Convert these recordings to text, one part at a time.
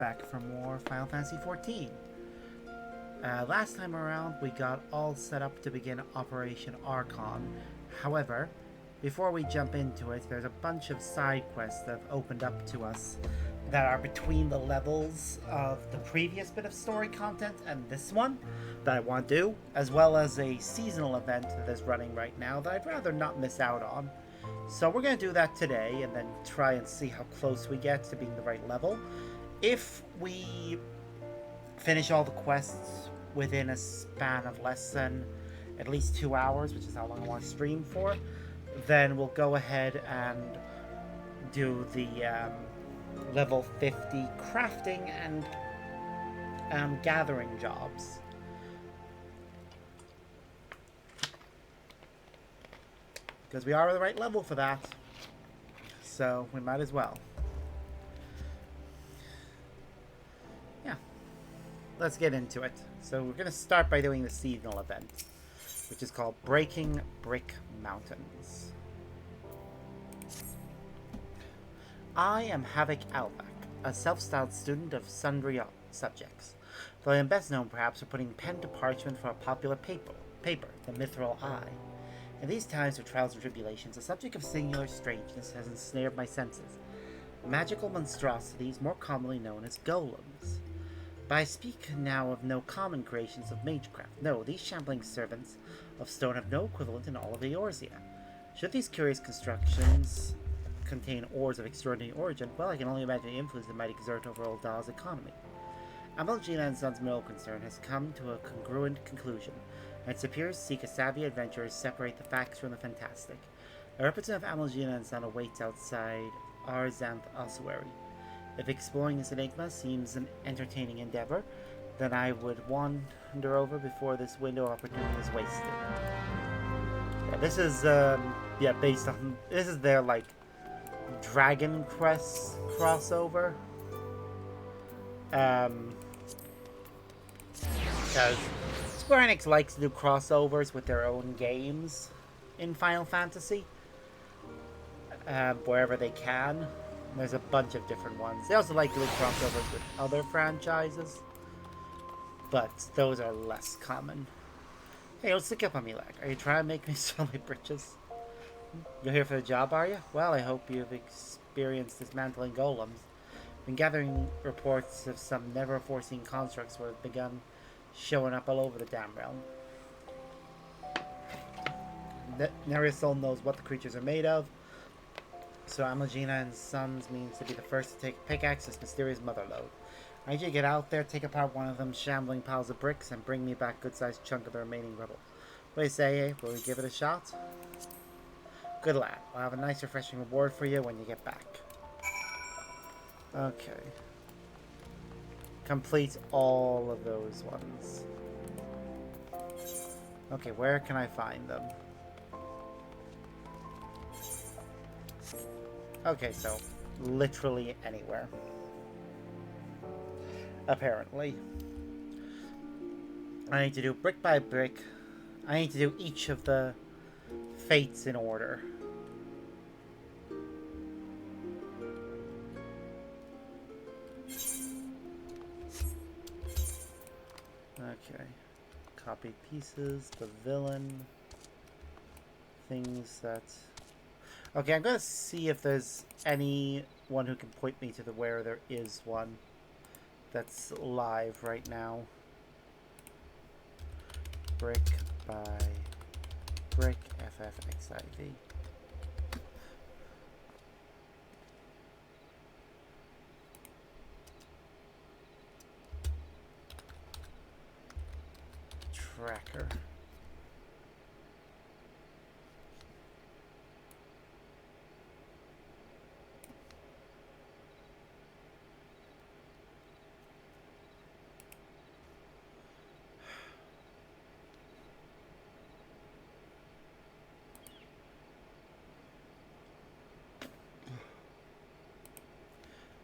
back for more Final Fantasy XIV. Last time around, we got all set up to begin Operation Archon. However, before we jump into it, there's a bunch of side quests that have opened up to us that are between the levels of the previous bit of story content and this one that I want to do, as well as a seasonal event that is running right now that I'd rather not miss out on. So we're going to do that today and then try and see how close we get to being the right level. If we finish all the quests within a span of less than at least 2 hours, which is how long I want to stream for, then we'll go ahead and do the level 50 crafting and gathering jobs. Because we are the right level for that. So we might as well. Yeah. Let's get into it. So we're going to start by doing the seasonal event, which is called Breaking Brick Mountains. I am Havoc Alvac, a self-styled student of sundry subjects, though I am best known perhaps for putting pen to parchment for a popular paper, the Mithril Eye. In these times of trials and tribulations, a subject of singular strangeness has ensnared my senses. Magical monstrosities, more commonly known as golems. But I speak now of no common creations of magecraft. No, these shambling servants of stone have no equivalent in all of Eorzea. Should these curious constructions contain ores of extraordinary origin, well, I can only imagine the influence it might exert over Old Dahl's economy. Amalgina and Sons' mineral concern has come to a congruent conclusion, and its superiors seek a savvy adventurer to separate the facts from the fantastic. A representative of Amalgina and Son awaits outside Arzanth Ossuary. If exploring this enigma seems an entertaining endeavor, then I would wander over before this window of opportunity is wasted. Yeah, this is based on this is their Dragon Quest crossover. Because Square Enix likes to do crossovers with their own games in Final Fantasy, wherever they can. There's a bunch of different ones. They also like doing crossovers with other franchises, but those are less common. Hey, don't stick up on me, Lag. Are you trying to make me sell my britches? You're here for the job, are you? Well, I hope you've experienced dismantling golems. Been gathering reports of some never-foreseen constructs that have begun showing up all over the damn realm. Nerisol knows what the creatures are made of, so Amalgina and Sons means to be the first to take a pickaxe this mysterious motherlode. I need you to get out there, take apart one of them shambling piles of bricks, and bring me back a good-sized chunk of the remaining rubble. What do you say, eh? Will we give it a shot? Good lad. I'll have a nice refreshing reward for you when you get back. Okay. Complete all of those ones. Okay, where can I find them? Okay, so literally anywhere. Apparently. I need to do brick by brick. I need to do each of the fates in order. Okay. Copy pieces, the villain. Things that... Okay, I'm gonna see if there's anyone who can point me to where there is one that's live right now. Brick by brick, XIV. Tracker.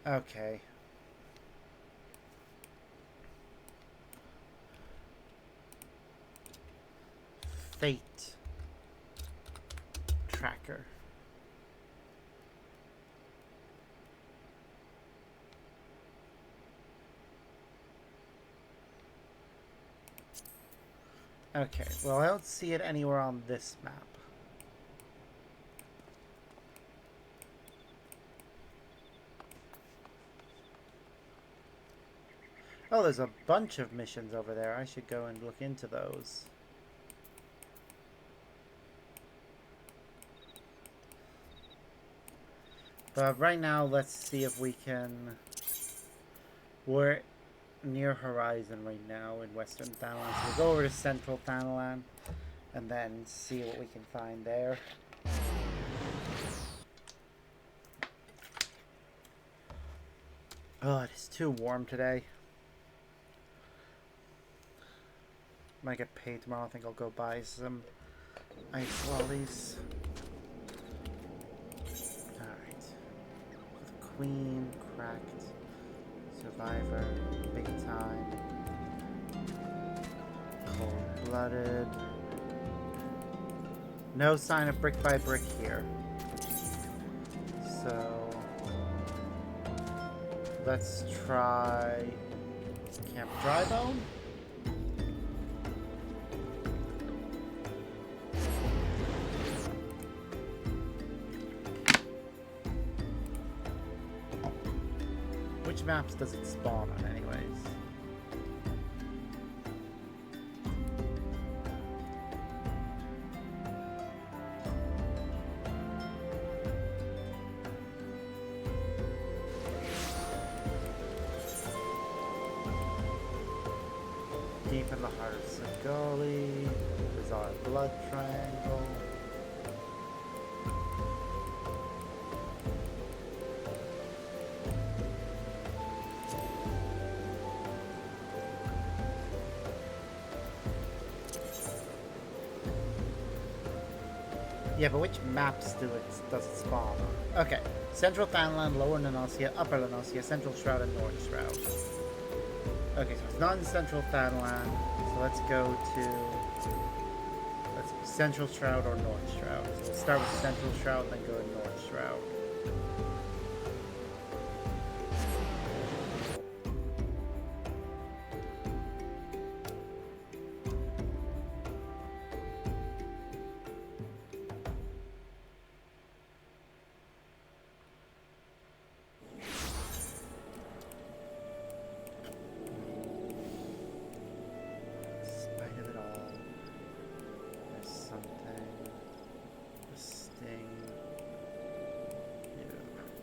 Okay. Fate tracker. Okay, well, I don't see it anywhere on this map. Oh, there's a bunch of missions over there. I should go and look into those. But right now, let's see if we can... We're near Horizon right now in Western Thanalan. So we'll go over to Central Thanalan and then see what we can find there. Oh, it is too warm today. Might get paid tomorrow. I think I'll go buy some ice lollies. Alright. Queen, cracked. Survivor, big time. Cold-blooded. No sign of brick by brick here. So let's try Camp Drybone. Which maps does it spawn on anyways? Deep in the heart of Segali, Bizarre Blood Triangle. Yeah, but which maps does it spawn on? Okay, Central Thanalan, Lower Nanosia, Upper Nanosia, Central Shroud, and North Shroud. Okay, so it's not in Central Thanalan, so let's go to Central Shroud or North Shroud. So we'll start with Central Shroud, then go to North Shroud.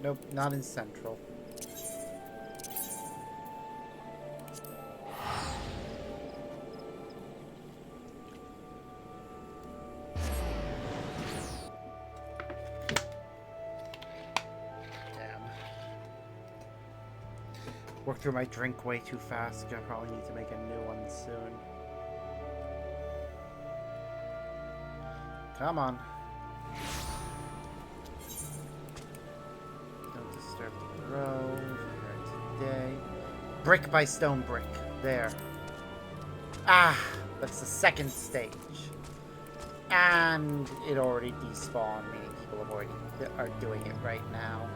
Nope, not in Central. Damn. Worked through my drink way too fast. I probably need to make a new one soon. Come on. Grove here today. Brick by stone brick. There. Ah, that's the second stage. And it already despawned me. People have already are doing it right now.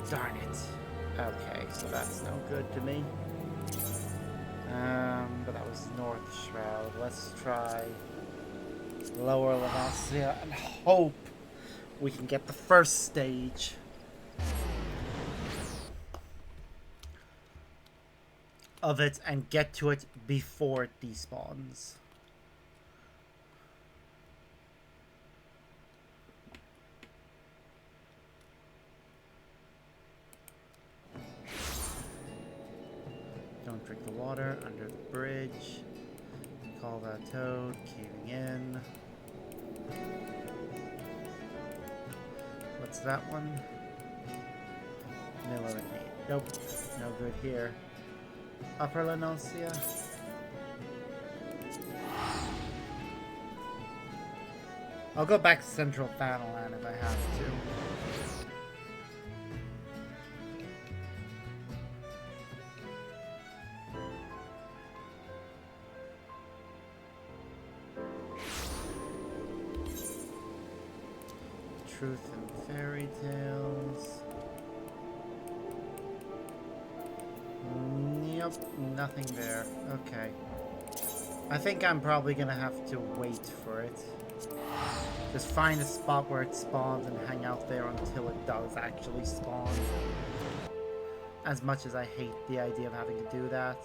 Darn it. Okay, so that's no good to me. But that was North Shroud. Let's try Lower Lanasia and hope we can get the first stage. Of it and get to it before it despawns. Don't drink the water under the bridge. Call that toad, caving in. What's that one? Millimeter. Nope, no good here. Upper Lanosia. I'll go back to Central Thanalan if I have to. Truth and Fairy Tales. Yep, nothing there. Okay. I think I'm probably gonna have to wait for it. Just find a spot where it spawns and hang out there until it does actually spawn. As much as I hate the idea of having to do that,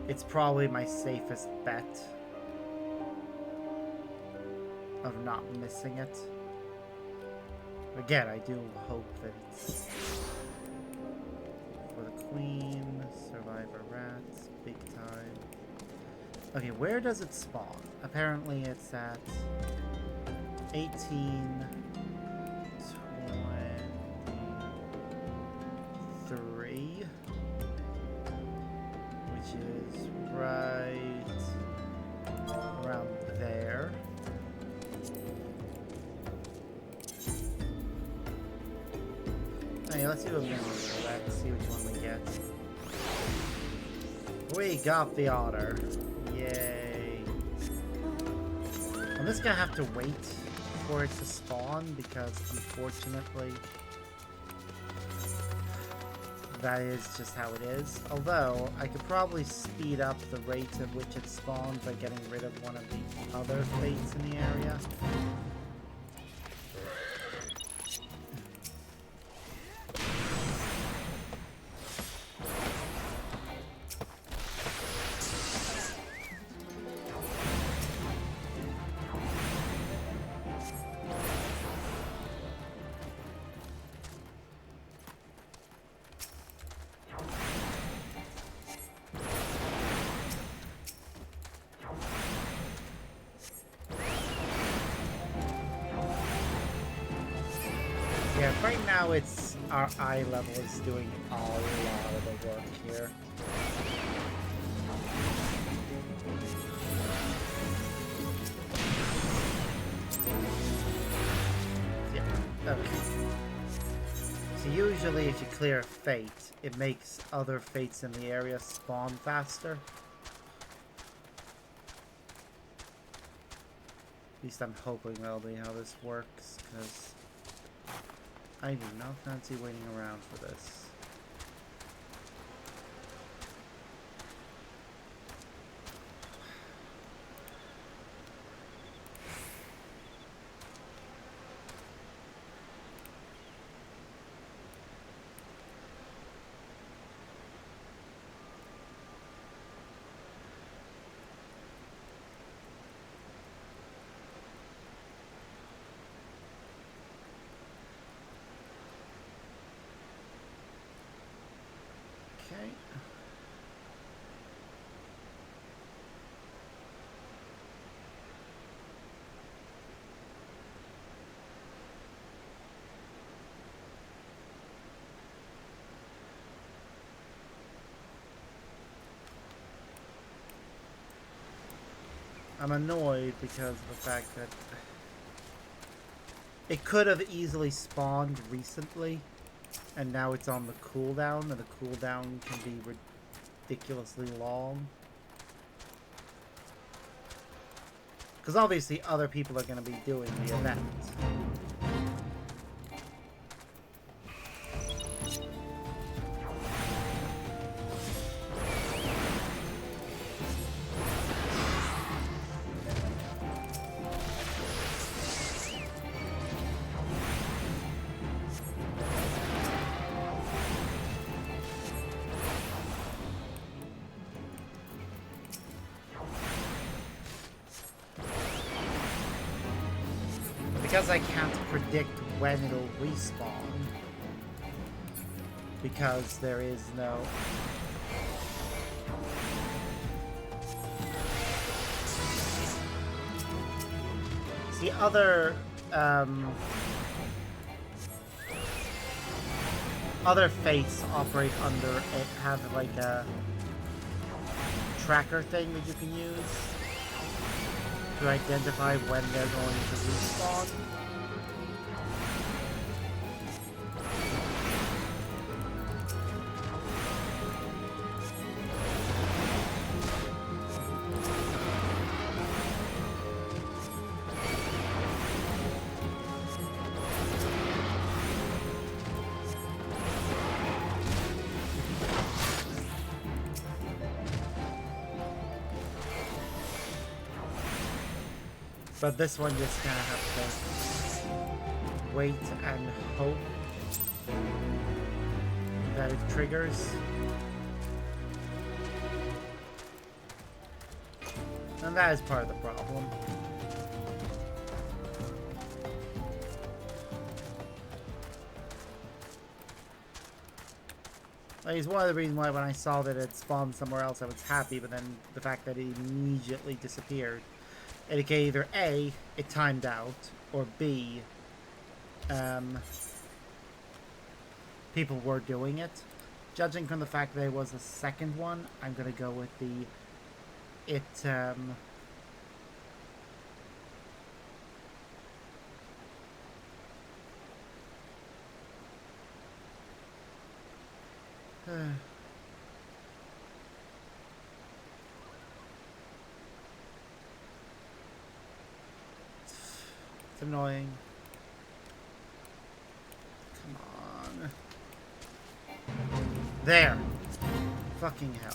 it's probably my safest bet of not missing it. Again, I do hope that it's for the queen, survivor rats, big time. Okay, where does it spawn? Apparently it's at 18, 23, which is right around there. Hey, let's do a mini roulette, see which one we get. We got the otter. Yay. I'm just gonna have to wait for it to spawn because unfortunately that is just how it is. Although I could probably speed up the rate at which it spawns by getting rid of one of the other fates in the area. Yeah, right now it's our eye level is doing a lot of the work here. Yeah, okay. So usually if you clear a fate, it makes other fates in the area spawn faster. At least I'm hoping that'll be how this works, because I do not fancy waiting around for this. Okay. I'm annoyed because of the fact that it could have easily spawned recently, and now it's on the cooldown, and the cooldown can be ridiculously long. Because obviously other people are going to be doing the event. Because I can't predict when it'll respawn, because there is no... See, other fates operate under it, have like a tracker thing that you can use to identify when they're going to respawn. But this one just kind of have to wait and hope that it triggers. And that is part of the problem. Like, it's one of the reasons why when I saw that it spawned somewhere else I was happy, but then the fact that it immediately disappeared indicated either A, it timed out, or B, people were doing it. Judging from the fact that it was a second one, I'm gonna go with the it's annoying. Come on. There. Fucking hell.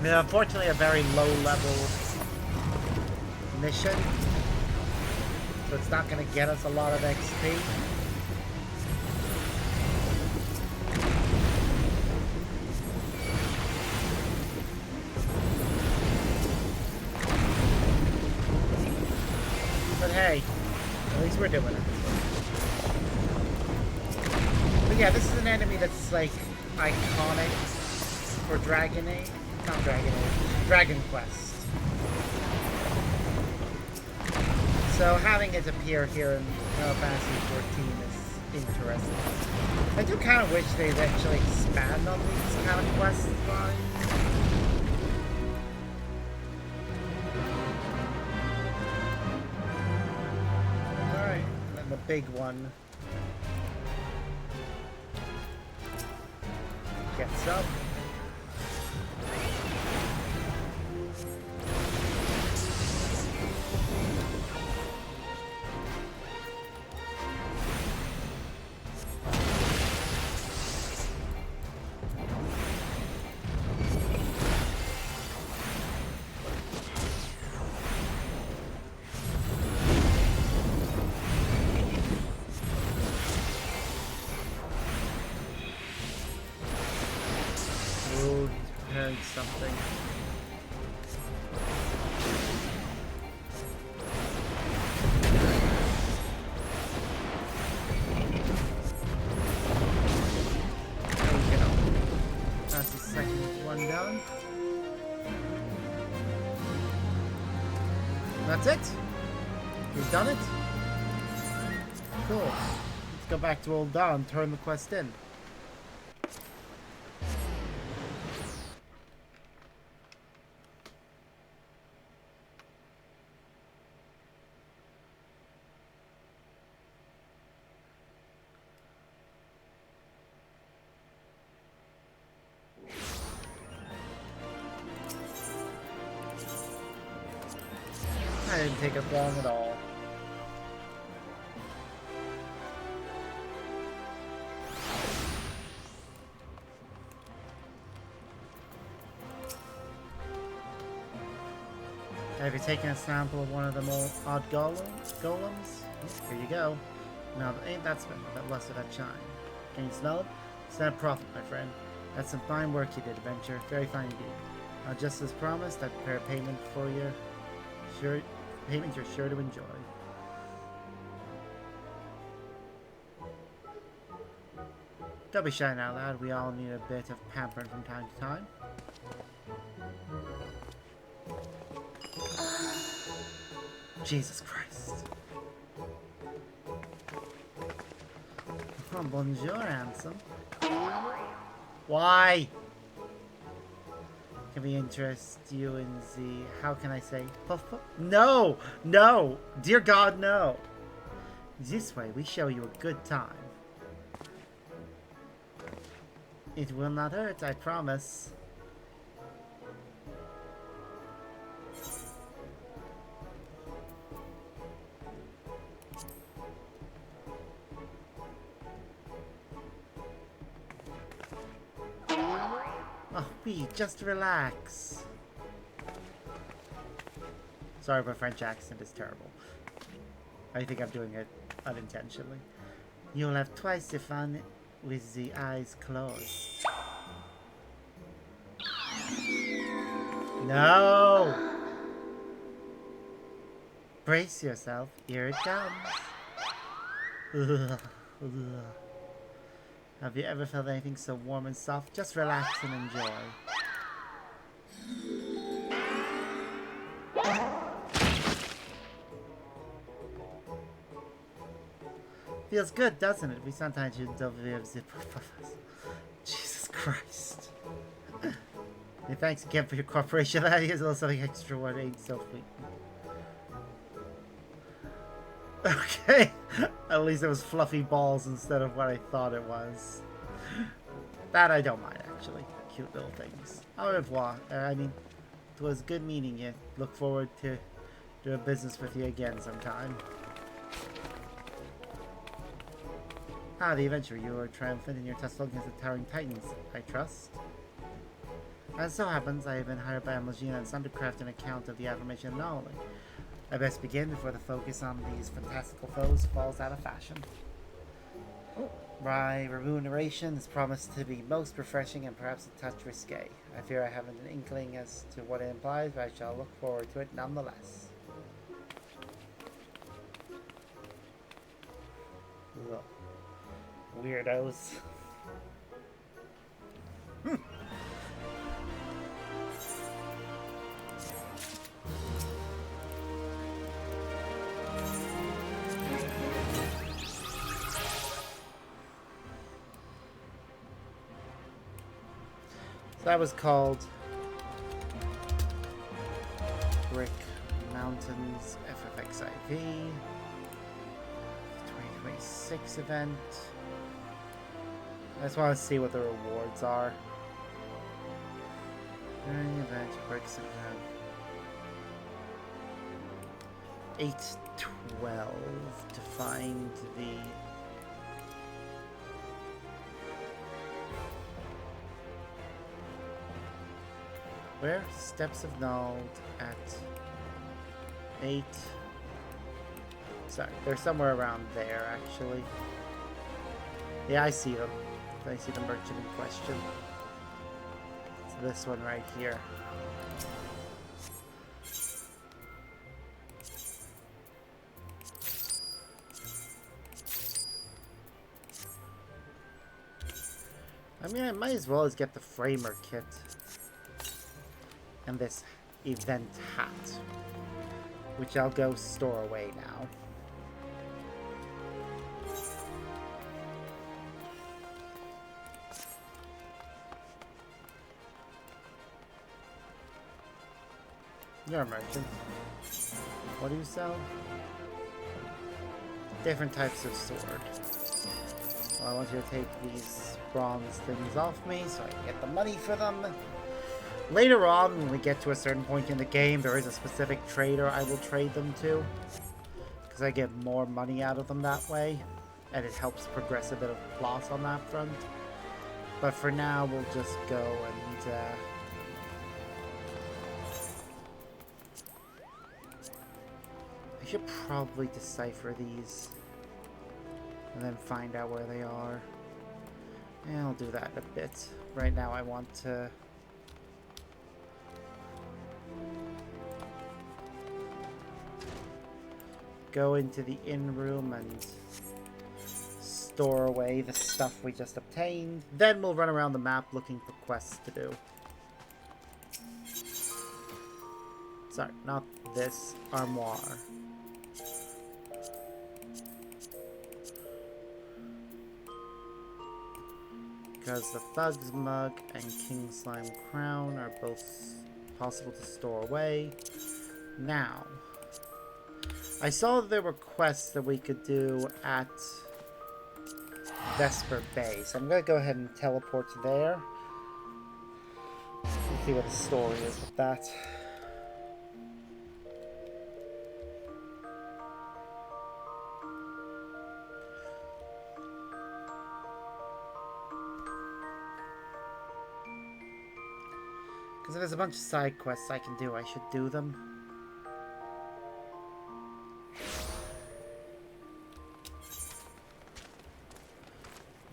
Yeah, unfortunately a very low level mission, so it's not going to get us a lot of XP. But hey, at least we're doing it. But yeah, this is an enemy that's like iconic for Dragon Age. Not Dragon Age, Dragon Quest. So having it appear here in Final Fantasy 14 is interesting. I do kind of wish they'd actually expand on these kind of quest lines. Alright, and then the big one gets up. Something. There we go. That's the second one done. That's it. We've done it. Cool. Let's go back to Old Dawn and turn the quest in. That didn't take us long at all. Have you taken a sample of one of the more odd golems? Here you go. Now, ain't that smell, that lust of that shine. Can you smell it? It's not a profit, my friend. That's some fine work you did, Adventure. Very fine indeed. Just as promised, I prepare payment for you. Payment you're sure to enjoy. Don't be shy now, lad. We all need a bit of pampering from time to time. Jesus Christ. Oh, bonjour, handsome. Why? can we interest you in the, how can I say, puff puff? No! No! Dear God, no! This way we show you a good time. It will not hurt, I promise. Oh, just relax. Sorry, my French accent is terrible. I think I'm doing it unintentionally. You'll have twice the fun with the eyes closed. No! Brace yourself, here it comes. Ugh, ugh. Have you ever felt anything so warm and soft? Just relax and enjoy. Feels good, doesn't it? We sometimes use WFZ. Jesus Christ. Hey, thanks again for your cooperation. That is also something extra what ain't so sweet. Okay. At least it was fluffy balls instead of what I thought it was. That I don't mind, actually. Cute little things. Au revoir. I mean, it was good meeting you. Look forward to doing business with you again sometime. Ah, the adventure. You were triumphant in your tussle against the towering titans, I trust. As so happens, I have been hired by Amogina and Sun to craft an account of the affirmation of knowledge. I best begin before the focus on these fantastical foes falls out of fashion. My remuneration is promised to be most refreshing and perhaps a touch risque. I fear I haven't an inkling as to what it implies, but I shall look forward to it nonetheless. Ugh. Weirdos. That was called Brick Mountains XIV 2026 event. I just want to see what the rewards are. During the event, bricks event 812 to find the where? Steps of Nald at 8. Sorry, they're somewhere around there, actually. Yeah, I see them. I see the merchant in question. It's this one right here. I mean, I might as well as get the framer kit. And this event hat, which I'll go store away now. You're a merchant. What do you sell? Different types of sword. Well, I want you to take these bronze things off me so I can get the money for them. Later on, when we get to a certain point in the game, there is a specific trader I will trade them to. Because I get more money out of them that way. And it helps progress a bit of plot on that front. But for now, we'll just go and... I should probably decipher these. And then find out where they are. And I'll do that in a bit. Right now, I want to... go into the inn room and store away the stuff we just obtained. Then we'll run around the map looking for quests to do. Sorry, not this. Armoire. because the Thug's Mug and King Slime Crown are both possible to store away. Now, I saw that there were quests that we could do at Vesper Bay, so I'm going to go ahead and teleport to there. Let's see what the story is with that. Because if there's a bunch of side quests I can do, I should do them.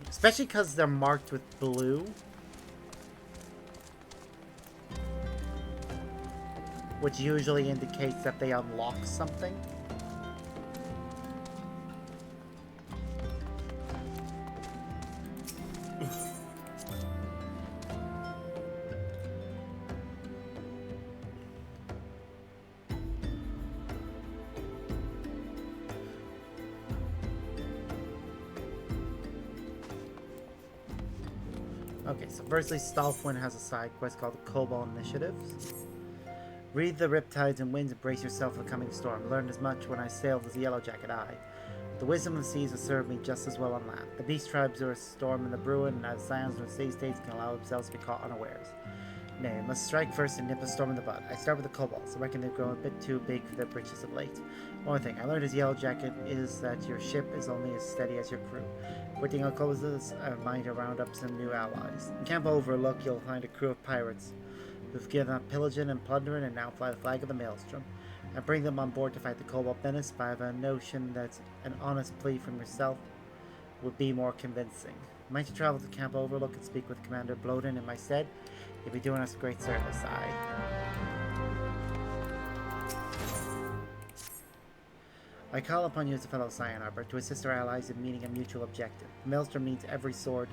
Especially because they're marked with blue. Which usually indicates that they unlock something. Okay, so firstly, Stalfwin has a side quest called the Cobalt Initiatives. Read the riptides and winds and brace yourself for the coming storm. Learned as much when I sailed as the Yellow Jacket Eye. The wisdom of the seas will serve me just as well on land. The beast tribes are a storm in the brewing, and as scions or sea states can allow themselves to be caught unawares. Nay, must strike first and nip a storm in the bud. I start with the kobolds. I reckon they've grown a bit too big for their britches of late. One thing I learned as Yellow Jacket is that your ship is only as steady as your crew. Quitting our kobolds, I mind to round up some new allies. In Camp Overlook, you'll find a crew of pirates who've given up pillaging and plundering and now fly the flag of the Maelstrom. I bring them on board to fight the Cobalt Menace, but I have a notion that an honest plea from yourself would be more convincing. Might you travel to Camp Overlook and speak with Commander Bloden in my stead? You'd be doing us a great service, I call upon you as a fellow Scion Arbor to assist our allies in meeting a mutual objective. The Maelstrom needs every sword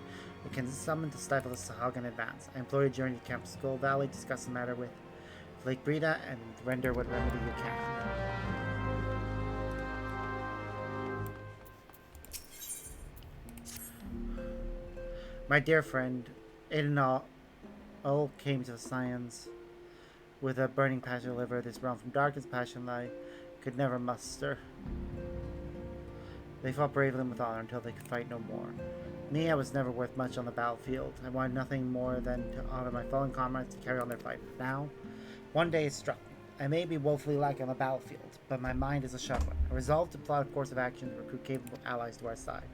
it can summon to stifle the Sahag in advance. I implore you to journey to Camp Skull Valley, discuss the matter with Lake Breda, and render what remedy you can. My dear friend, Aiden all came to the Scions with a burning passion to deliver this realm from darkest passion I could never muster. They fought bravely and with honor until they could fight no more. Me, I was never worth much on the battlefield. I wanted nothing more than to honor my fallen comrades to carry on their fight. Now, one day it struck me. I may be woefully lacking on the battlefield, but my mind is a sharp one. I resolved to plot a course of action to recruit capable allies to our side.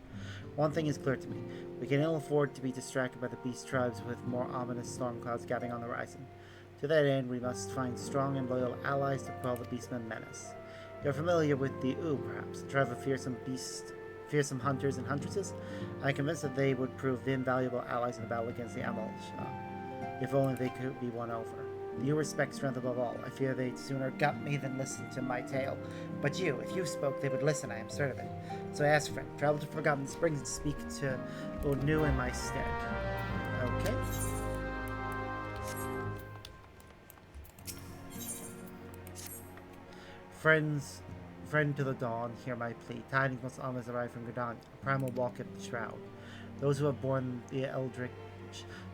One thing is clear to me. We can ill afford to be distracted by the beast tribes with more ominous storm clouds gathering on the horizon. To that end, we must find strong and loyal allies to quell the beastman menace. You're familiar with the Ooh, perhaps, a tribe of fearsome hunters and huntresses? I'm convinced that they would prove invaluable allies in the battle against the Amalshah, if only they could be won over. You respect strength above all. I fear they'd sooner gut me than listen to my tale. But you, if you spoke, they would listen, I am certain of it. So I ask, friend, travel to Forgotten Springs and speak to Onu in my stead. Okay. Friend to the dawn, hear my plea. Tidings must always arrive from Gridania. A primal walk at the shroud. Those who have borne the eldritch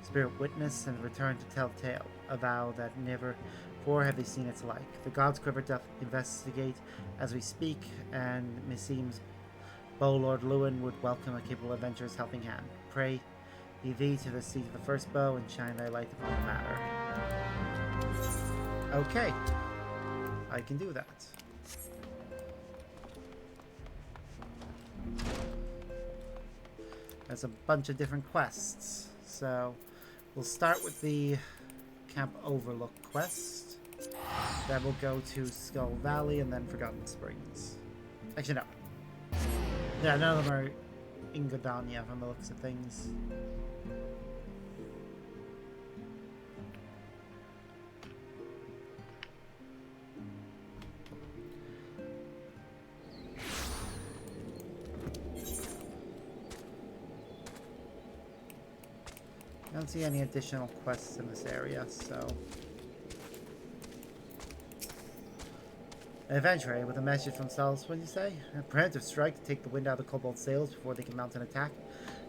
spirit witness and return to tell tale. A vow that never before have they seen its like. The gods' quiver doth investigate as we speak, and meseems Bow-Lord Lewin would welcome a capable adventurer's helping hand. Pray thee to the seat of the first bow and shine thy light upon the matter. Okay. I can do that. There's a bunch of different quests. So we'll start with the Camp Overlook quest. Then we'll go to Skull Valley and then Forgotten Springs. Actually, no. Yeah, none of them are in Gridania from the looks of things. I don't see any additional quests in this area, so... An adventurer with a message from Salos, what do you say? A preemptive strike to take the wind out of the kobold sails before they can mount an attack.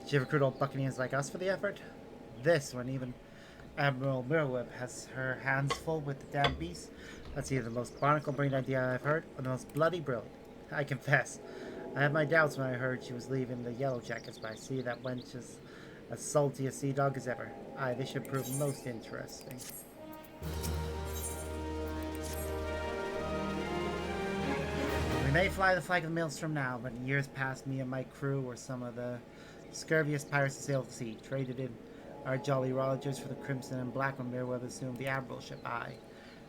Did you recruit old buccaneers like us for the effort? This, when even Admiral Mirweb has her hands full with the damn beast. That's either the most barnacle-brained idea I've heard, or the most bloody brilliant. I confess, I had my doubts when I heard she was leaving the Yellow Jackets, but I see that wench is as salty a sea dog as ever. Aye, this should prove most interesting. We may fly the flag of the Maelstrom now, but in years past, me and my crew were some of the scurviest pirates to sail the sea, traded in our Jolly Rogers for the Crimson and Black when Mereweb assumed the Admiralship. Aye,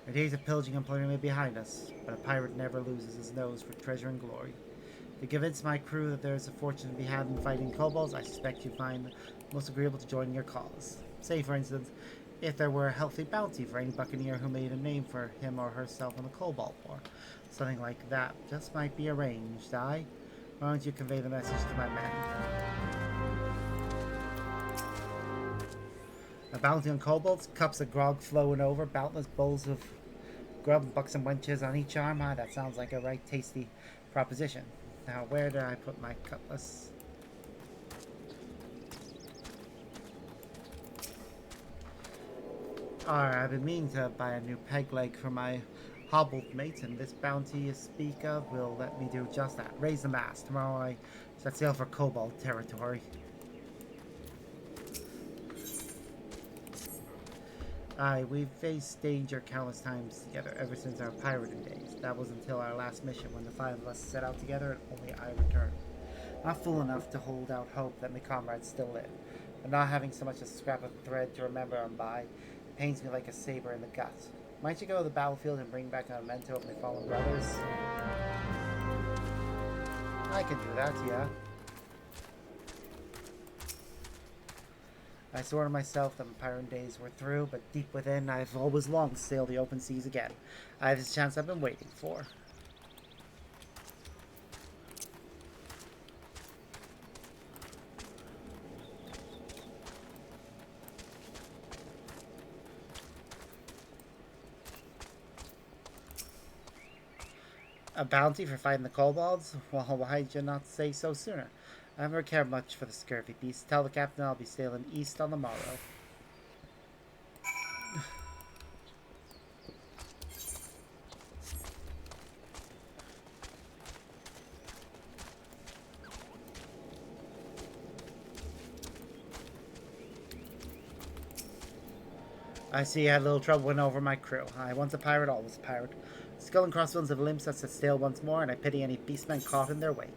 our days of pillaging and plundering may be behind us, but a pirate never loses his nose for treasure and glory. To convince my crew that there is a fortune to be had in fighting kobolds, I suspect you'd find most agreeable to join your cause. Say, for instance, if there were a healthy bounty for any buccaneer who made a name for him or herself in the Kobold War. Something like that just might be arranged, aye? Why don't you convey the message to my men? A bounty on kobolds, cups of grog flowing over, boundless bowls of grub and buxom wenches on each arm. Ah, that sounds like a right tasty proposition. Now, where did I put my cutlass? Alright, I've been meaning to buy a new peg leg for my hobbled mate, and this bounty you speak of will let me do just that. Raise the mast. Tomorrow I set sail for kobold territory. Aye, we've faced danger countless times together ever since our pirating days. That was until our last mission when the five of us set out together and only I returned. Not fool enough to hold out hope that my comrades still live, but not having so much as a scrap of thread to remember them by pains me like a saber in the gut. Might you go to the battlefield and bring back a memento of my fallen brothers? I can do that, yeah. I swore to myself that my pirating days were through, but deep within, I've always longed to sail the open seas again. I have this chance I've been waiting for. A bounty for fighting the kobolds? Well, why'd you not say so sooner? I never cared much for the scurvy beast. Tell the captain I'll be sailing east on the morrow. I see you had a little trouble winning over my crew. I once a pirate, always a pirate. Skull and crossbones of limbs that set sail once more, and I pity any beastmen caught in their wake.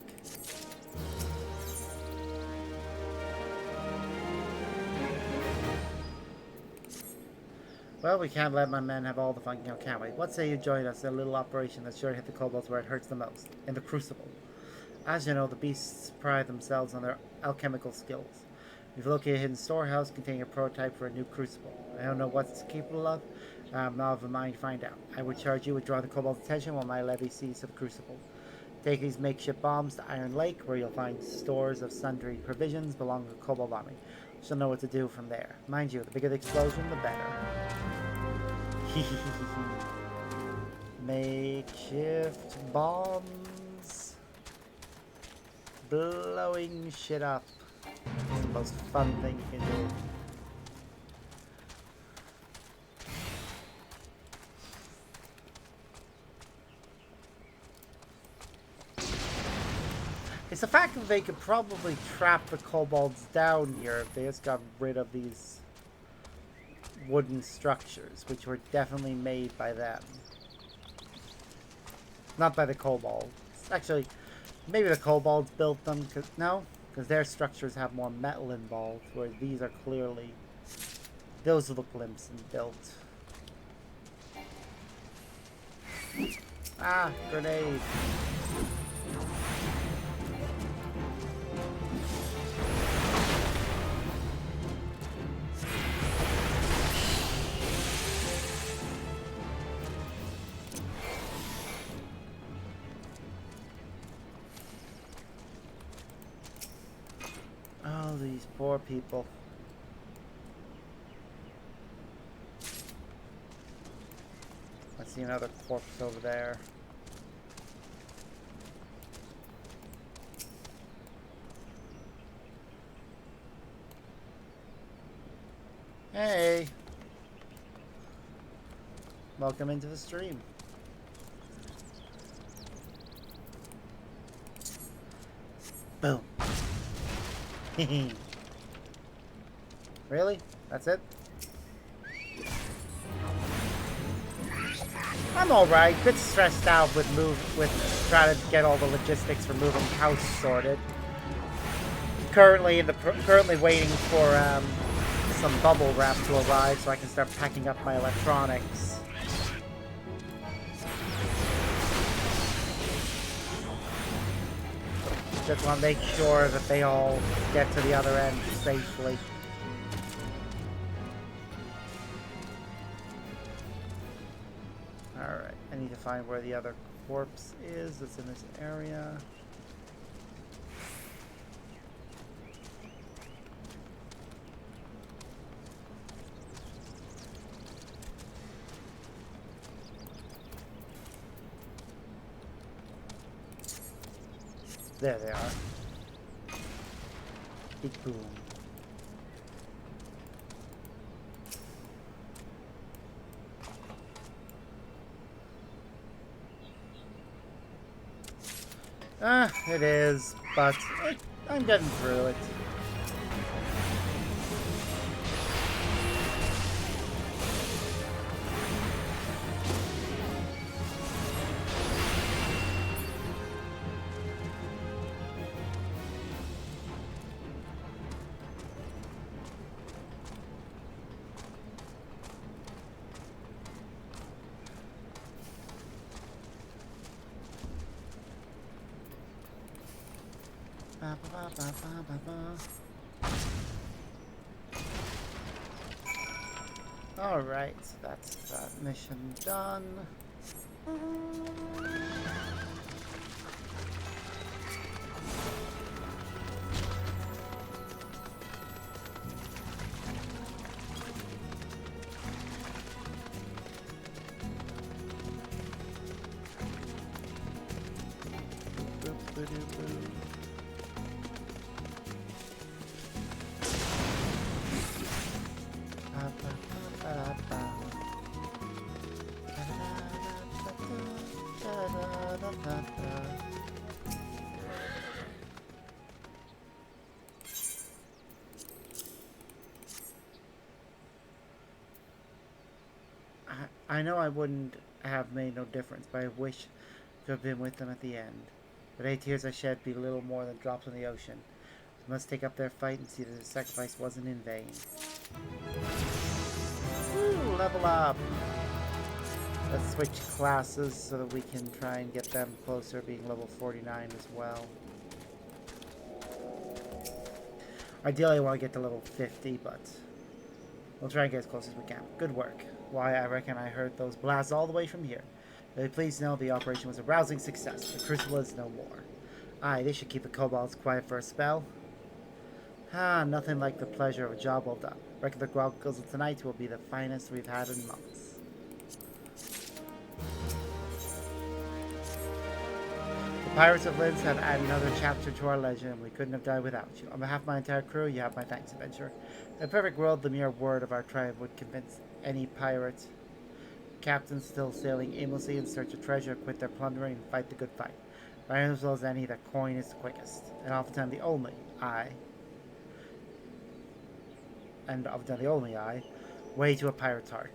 Well, we can't let my men have all the fun now, can we? What say you join us in a little operation that's sure to hit the kobolds where it hurts the most, in the Crucible. As you know, the beasts pride themselves on their alchemical skills. We've located a hidden storehouse containing a prototype for a new crucible. I don't know what it's capable of, I'm not of a mind to find out. I would charge you with drawing the kobold's attention while my levy sees to the crucible. Take these makeshift bombs to Iron Lake, where you'll find stores of sundry provisions belonging to kobold army. She'll know what to do from there. Mind you, the bigger the explosion, the better. Makeshift bombs. Blowing shit up. It's the most fun thing you can do. It's the fact that they could probably trap the kobolds down here if they just got rid of these wooden structures, which were definitely made by them. Not by the kobolds. Actually, maybe the kobolds built them, because their structures have more metal involved, whereas these are clearly, those look limped and built. Ah, grenade. Oh, these poor people. I see another corpse over there. Hey! Welcome into the stream. Boom. Really? That's it? I'm alright. Bit stressed out with trying to get all the logistics for moving house sorted. Currently waiting for some bubble wrap to arrive so I can start packing up my electronics. Just want to make sure that they all get to the other end safely. Alright, I need to find where the other corpse is that's in this area. There they are. Big boom. It is, but I'm getting through it. Alright, so that's that mission done. I know I wouldn't have made no difference, but I wish to have been with them at the end. But 8 tears I shed be little more than drops in the ocean. We must take up their fight and see that the sacrifice wasn't in vain. Woo, level up! Let's switch classes so that we can try and get them closer, being level 49 as well. Ideally I want to get to level 50, but we'll try and get as close as we can. Good work. Why, I reckon I heard those blasts all the way from here. But please know the operation was a rousing success. The crucible is no more. Aye, they should keep the kobolds quiet for a spell. Ah, nothing like the pleasure of a job well done. Reckon the grog guzzle tonight will be the finest we've had in months. The Pirates of Linz have added another chapter to our legend, and we couldn't have died without you. On behalf of my entire crew, you have my thanks, adventurer. In a perfect world, the mere word of our triumph would convince any pirate captain still sailing aimlessly in search of treasure quit their plundering and fight the good fight. But I know as well as any that coin is the quickest, and oftentimes the only way to a pirate's heart.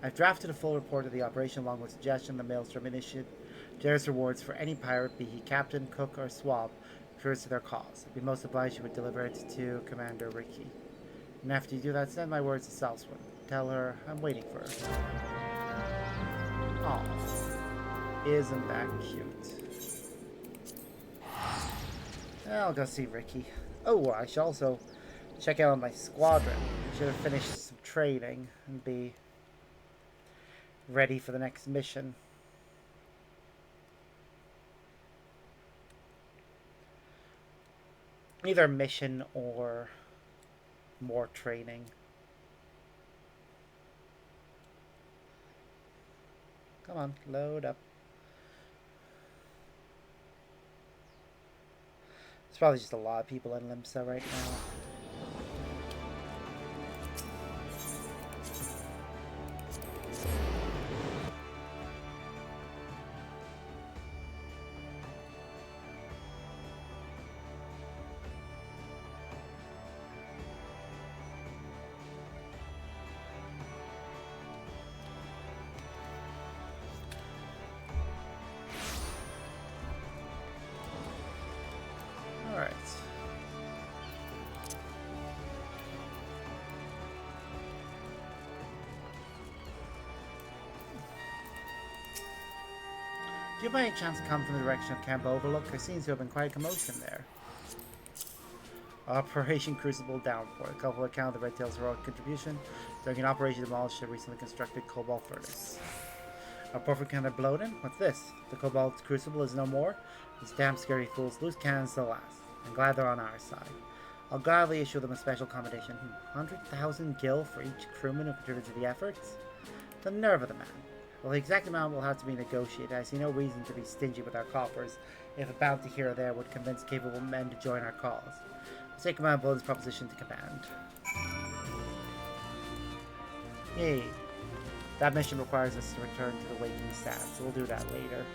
I've drafted a full report of the operation along with suggestion the Maelstrom Initiative generous rewards for any pirate, be he captain, cook, or swab, truest to their cause. I'd be most obliged you would deliver it to Commander Ricky. And after you do that, send my words to Salswin. Tell her I'm waiting for her. Aw, isn't that cute? I'll go see Ricky. Oh, I should also check out my squadron. Should have finished some training and be ready for the next mission. Either mission or more training. Come on, load up. There's probably just a lot of people in Limsa right now. Do you by any chance come from the direction of Camp Overlook? There seems to have been quite a commotion there. Operation Crucible Downpour. A couple account of the Red Tail's heroic contribution during an operation to demolish a recently constructed cobalt furnace. A perfect kind of Bloden? What's this? The Cobalt Crucible is no more? These damn scary fools. Loose cannons still last. I'm glad they're on our side. I'll gladly issue them a special commendation. 100,000 gil for each crewman who contributed to the efforts? The nerve of the man. Well, the exact amount will have to be negotiated. I see no reason to be stingy with our coffers if a bounty here or there would convince capable men to join our cause. I'll take command Bloden's proposition to command. Yay. That mission requires us to return to the Waking Staff, so we'll do that later.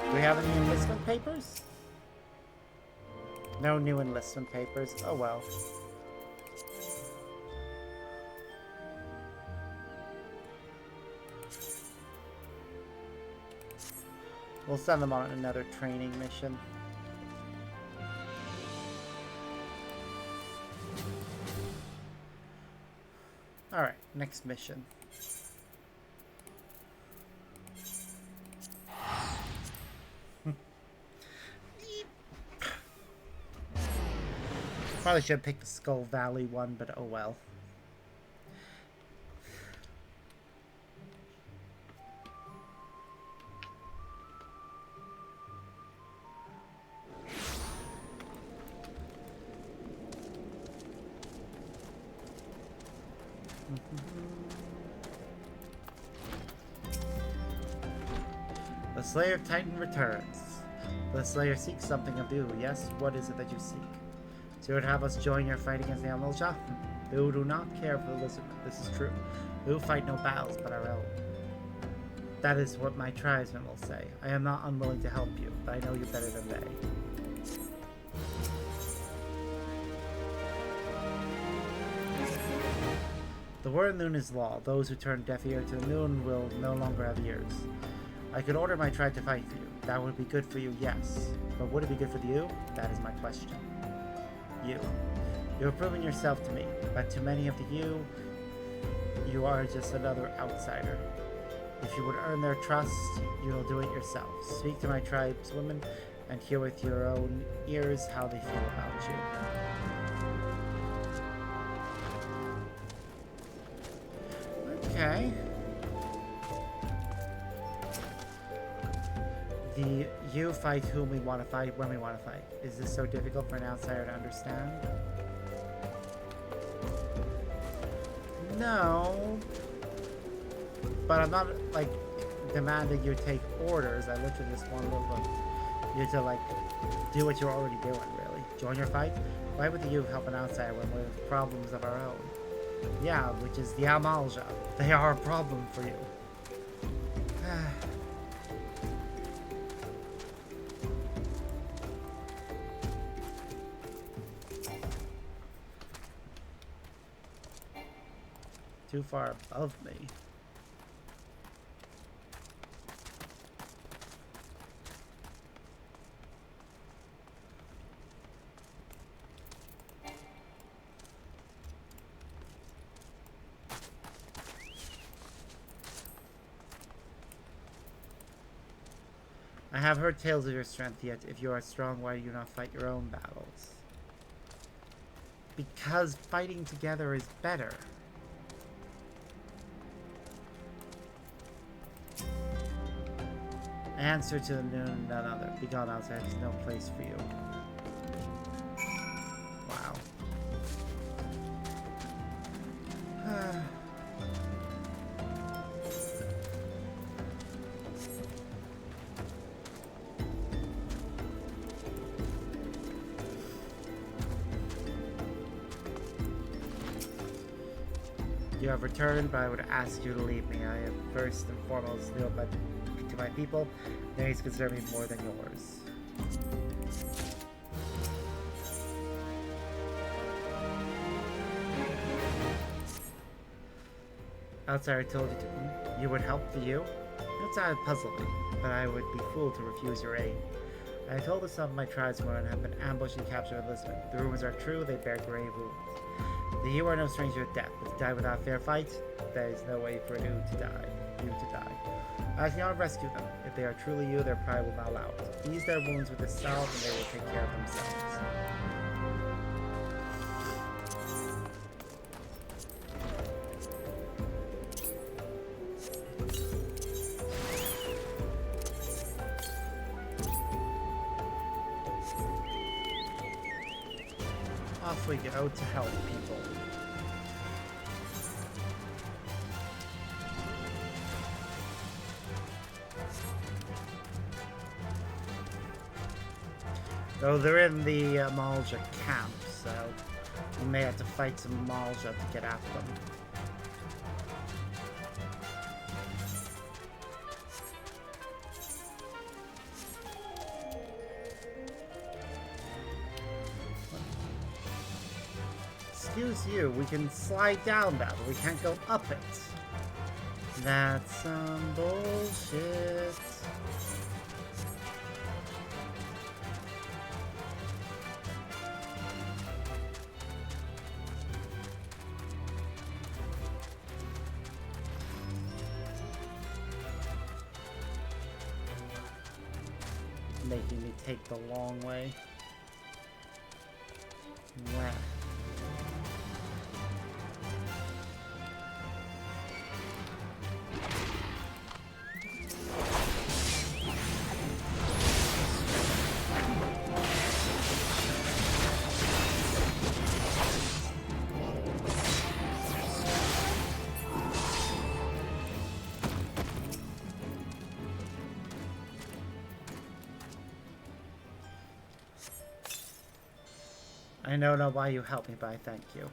Do we have any enlistment papers? No new enlistment papers. Oh well. We'll send them on another training mission. Alright, next mission. Probably should have picked the Skull Valley one, but oh well. The Slayer Titan returns. The Slayer seeks something of you, yes? What is it that you seek? So you would have us join your fight against the Amalja? You do not care for the Lizardmen, this is true. We will fight no battles but our own. That is what my tribesmen will say. I am not unwilling to help you, but I know you better than they. The word Noon is law. Those who turn deaf ear to the Noon will no longer have ears. I could order my tribe to fight for you. That would be good for you, yes. But would it be good for you? That is my question. You. You have proven yourself to me, but to many of you, you are just another outsider. If you would earn their trust, you will do it yourself. Speak to my tribeswomen and hear with your own ears how they feel about you. Okay. The you fight whom we want to fight when we want to fight. Is this so difficult for an outsider to understand? No. But I'm not, like, demanding you take orders. I literally just want you to, like, do what you're already doing, really. Join your fight? Why would you help an outsider when we have problems of our own? Yeah, which is the Amalja. They are a problem for you. Too far above me. I have heard tales of your strength, yet if you are strong, why do you not fight your own battles? Because fighting together is better. Answer to the Noon, none other. Be gone outside, there's no place for you. Wow. You have returned, but I would ask you to leave me. I am first and foremost loyal to my people. These consider me more than yours. Outsider told you to, you would help the you? outside puzzle me, but I would be fool to refuse your aid. I have told the some of my tribesmen have been ambushed and captured in Lisbon. The rumors are true, they bear grave wounds. You are no stranger to death, but to die without fair fight, there is no way for you to die. I cannot rescue them. If they are truly you, their pride will not allow it. Ease their wounds with this salve, and they will take care of themselves. Off we go to help people. Though they're in the Malja camp, so we may have to fight some Malja to get at them. Excuse you, we can slide down that, but we can't go up it. That's some bullshit. Making me take the long way. Wow. I don't know why you helped me, but I thank you.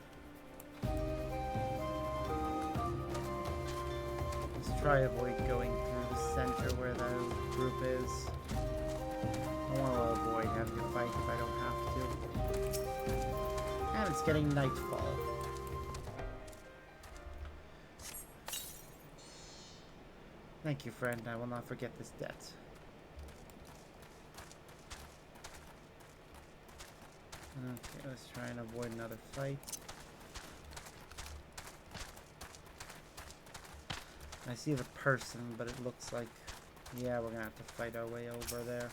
Let's try avoid going through the center where the group is. I want to avoid having to fight if I don't have to. And it's getting nightfall. Thank you, friend. I will not forget this debt. Okay, let's try and avoid another fight. I see the person, but it looks like, yeah, we're gonna have to fight our way over there.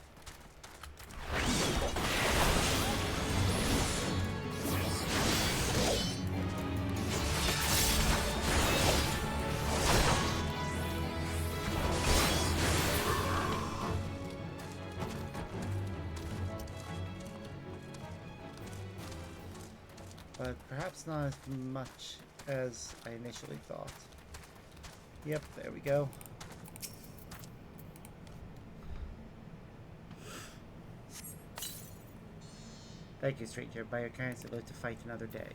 But perhaps not as much as I initially thought. Yep, there we go. Thank you, stranger. By your kindness, I live to fight another day.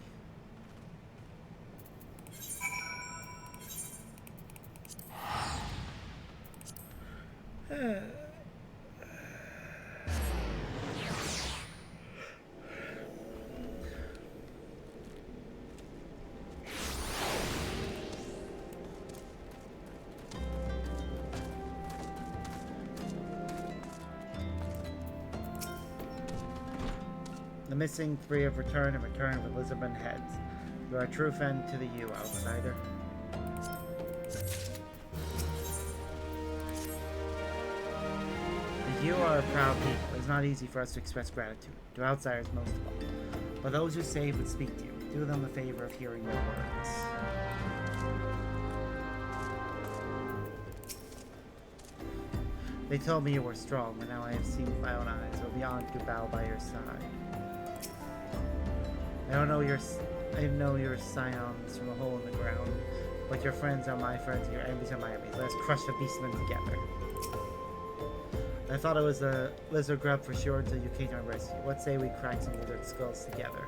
The missing three have returned and returned with Lisbon heads. You are a true friend to the you, outsider. You are a proud people. It's not easy for us to express gratitude, to outsiders most of all. But those who save would speak to you. Do them the favor of hearing your words. They told me you were strong, but now I have seen with my own eyes. It will be honored to bow by your side. I know your scions from a hole in the ground, but your friends are my friends and your enemies are my enemies. Let us crush the beastmen together. I thought it was a lizard grub for sure until you came to my rescue. What say we crack some lizard skulls together?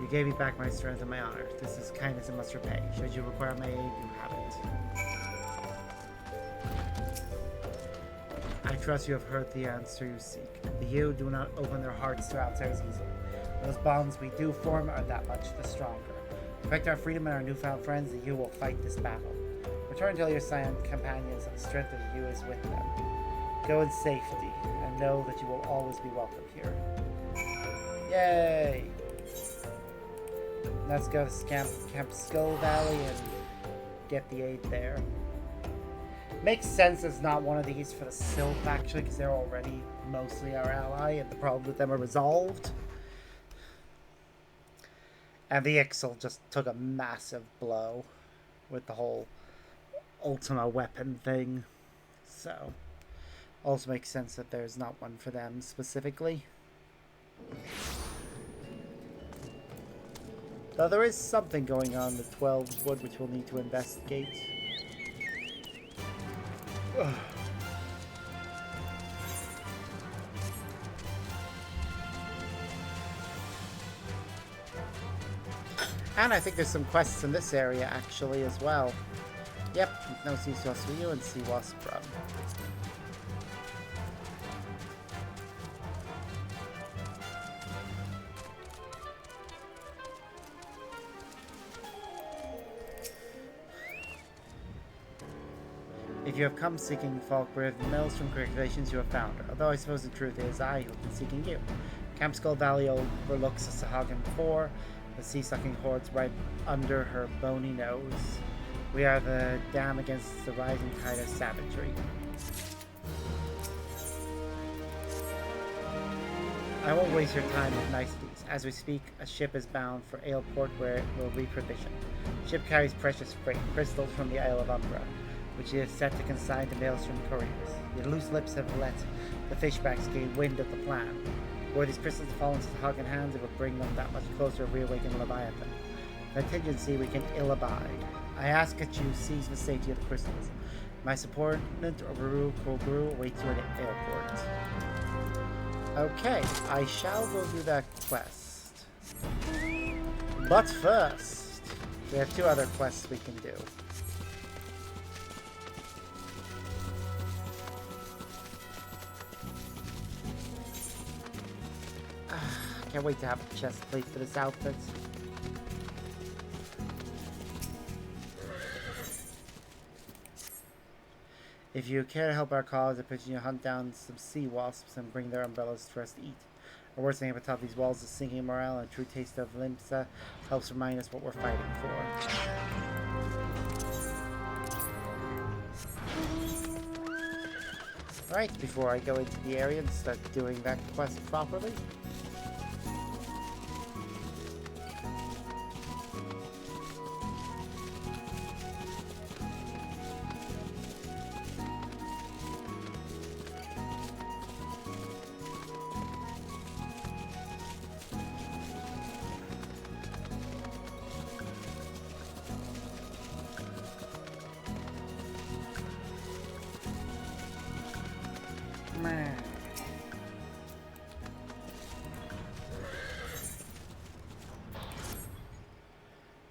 You gave me back my strength and my honor. This is kindness and must repay. Should you require my aid, you have it. I trust you have heard the answer you seek. The you do not open their hearts to outsiders easily. Those bonds we do form are that much the stronger. Protect our freedom and our newfound friends, the you will fight this battle. Return to your Scion companions and the strength of you is with them. Go in safety, and know that you will always be welcome here. Yay! Let's go to Camp Skull Valley and get the aid there. Makes sense it's not one of these for the Sylph, actually, because they're already mostly our ally, and the problems with them are resolved. And the Ixal just took a massive blow with the whole Ultima weapon thing. So, also makes sense that there's not one for them specifically. Though there is something going on with 12 Wood which we'll need to investigate. Ugh. And I think there's some quests in this area actually as well. Yep, no sea wasp for you and sea wasp from. If you have come seeking Falkbridge, the Maelstrom congratulations, you have found her. Although I suppose the truth is I who have been seeking you. Camp Skull Valley overlooks the Sahagin 4, the sea-sucking hordes right under her bony nose. We are the dam against the rising tide of savagery. I won't waste your time with niceties. As we speak, a ship is bound for Aleport where it will reprovision. The ship carries precious freight, crystals from the Isle of Umbra, which is set to consign to Maelstrom couriers. Your loose lips have let the fishbacks gain wind of the plan. Were these crystals to fall into the Hagen hands, it would bring them that much closer to reawaken Leviathan. Contingency we can ill abide. I ask that you seize the safety of the crystals. My subordinate, Obaru Koguru, awaits you at the airport. Okay, I shall go do that quest. But first, we have two other quests we can do. Can't wait to have a chest plate for this outfit. If you care to help our cause, I pitch you to hunt down some sea wasps and bring their umbrellas for us to eat. The worst thing atop these walls is sinking morale, and a true taste of Limsa helps remind us what we're fighting for. Alright, before I go into the area and start doing that quest properly.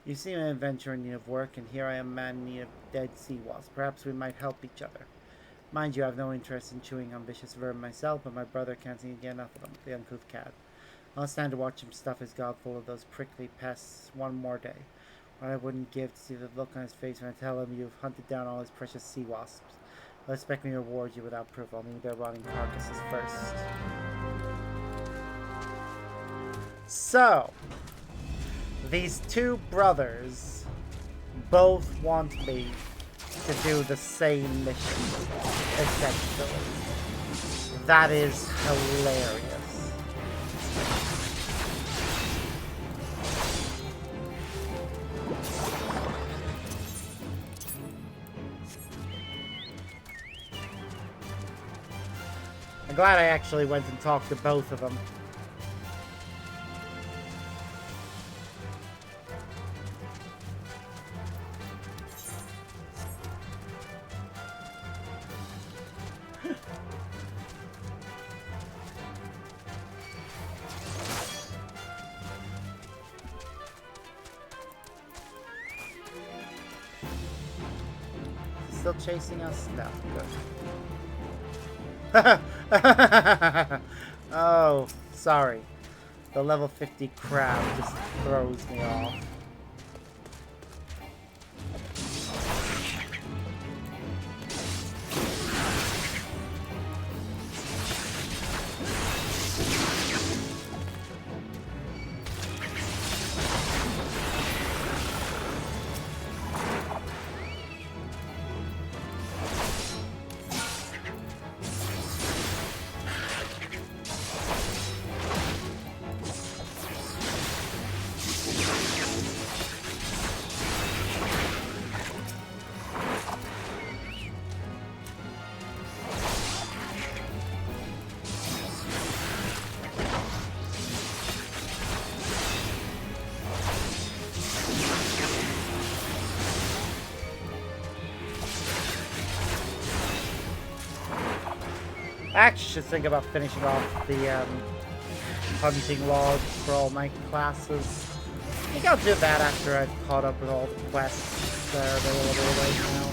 You seem an adventurer in need of work, and here I am a man in need of dead sea wasps. Perhaps we might help each other. Mind you, I have no interest in chewing on vicious vermin myself, but my brother can't seem to get enough of them, the uncouth cat. I'll stand to watch him stuff his gob full of those prickly pests one more day. What I wouldn't give to see the look on his face when I tell him you've hunted down all his precious sea wasps. I'll expect me to reward you without proof. I'll need their rotting carcasses first. So, these two brothers both want me to do the same mission, essentially. That is hilarious. I'm glad I actually went and talked to both of them. Still chasing us? No, good. Oh, sorry. The level 50 crab just throws me off. I actually should think about finishing off the hunting logs for all my classes. I think I'll do that after I've caught up with all the quests that are available right now.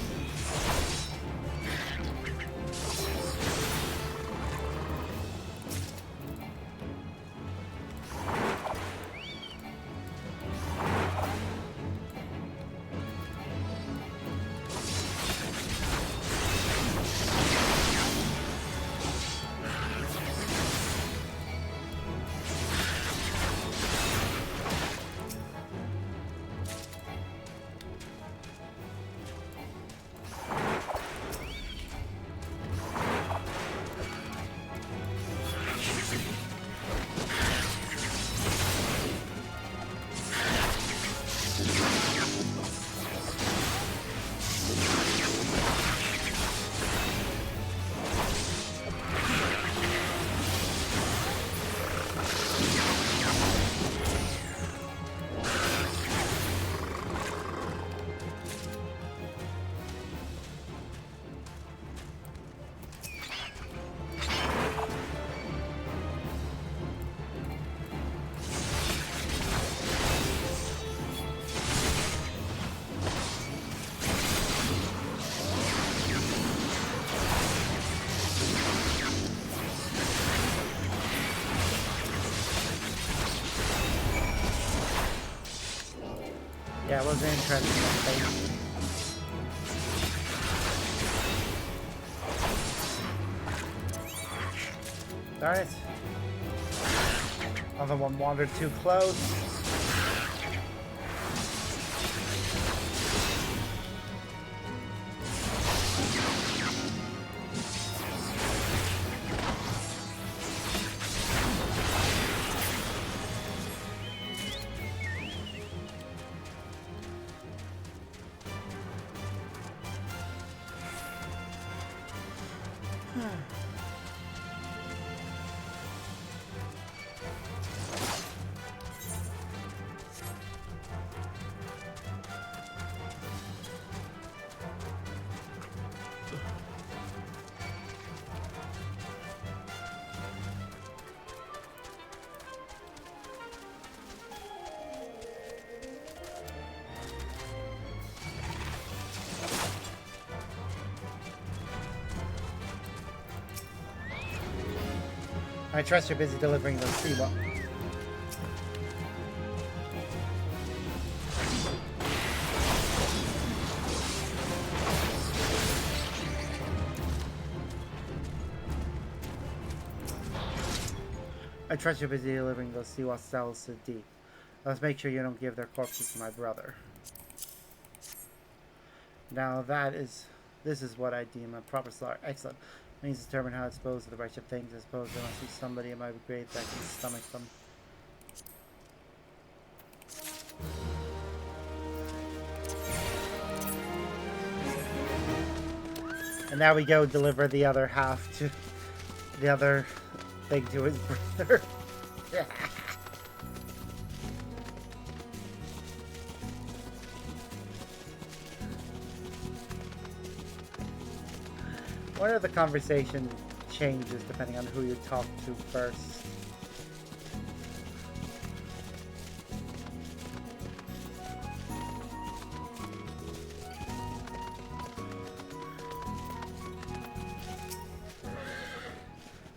Yeah, it was an interesting thing. Darn it. Other one wandered too close. I trust you're busy delivering those Seawalk. I trust you're busy delivering those Siwa cells to D. Let's make sure you don't give their corpses to my brother. Now this is what I deem a proper slaughter. Excellent. Means determine how to dispose of the wretched things. I suppose there must be somebody in my brigade that can stomach them. And now we go deliver the other half to the other thing to his brother. One of the conversation changes depending on who you talk to first.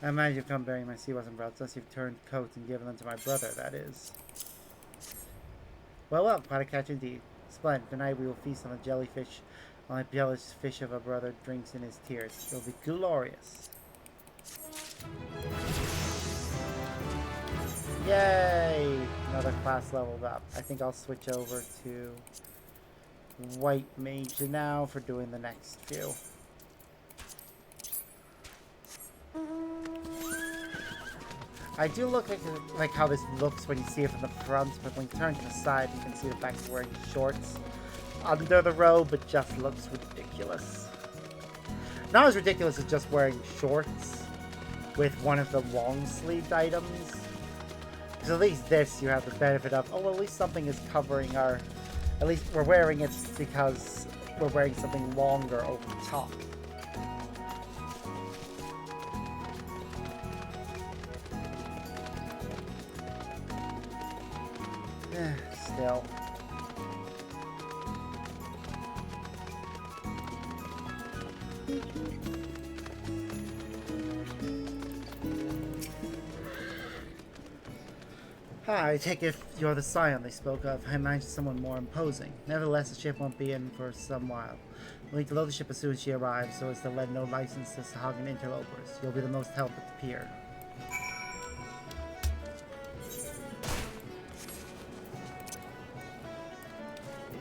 I imagine you've come bearing my sea wasn't brought, unless you've turned coats and given them to my brother, that is. Well, quite a catch indeed. Splendid. Tonight we will feast on the jellyfish. My jealous fish of a brother drinks in his tears. It'll be glorious. Yay! Another class leveled up. I think I'll switch over to White Mage now for doing the next few. I do look like how this looks when you see it from the front, but when you turn to the side, you can see the fact he's wearing shorts under the robe, but just looks ridiculous. Not as ridiculous as just wearing shorts with one of the long-sleeved items. Because at least this, you have the benefit of, oh, well, at least something is covering our... At least we're wearing it because we're wearing something longer over the top. Still. I take it you're the scion they spoke of. I imagined someone more imposing. Nevertheless, the ship won't be in for some while. We'll need to load the ship as soon as she arrives, so as to lend no license to Sahagan interlopers. You'll be the most help at the pier.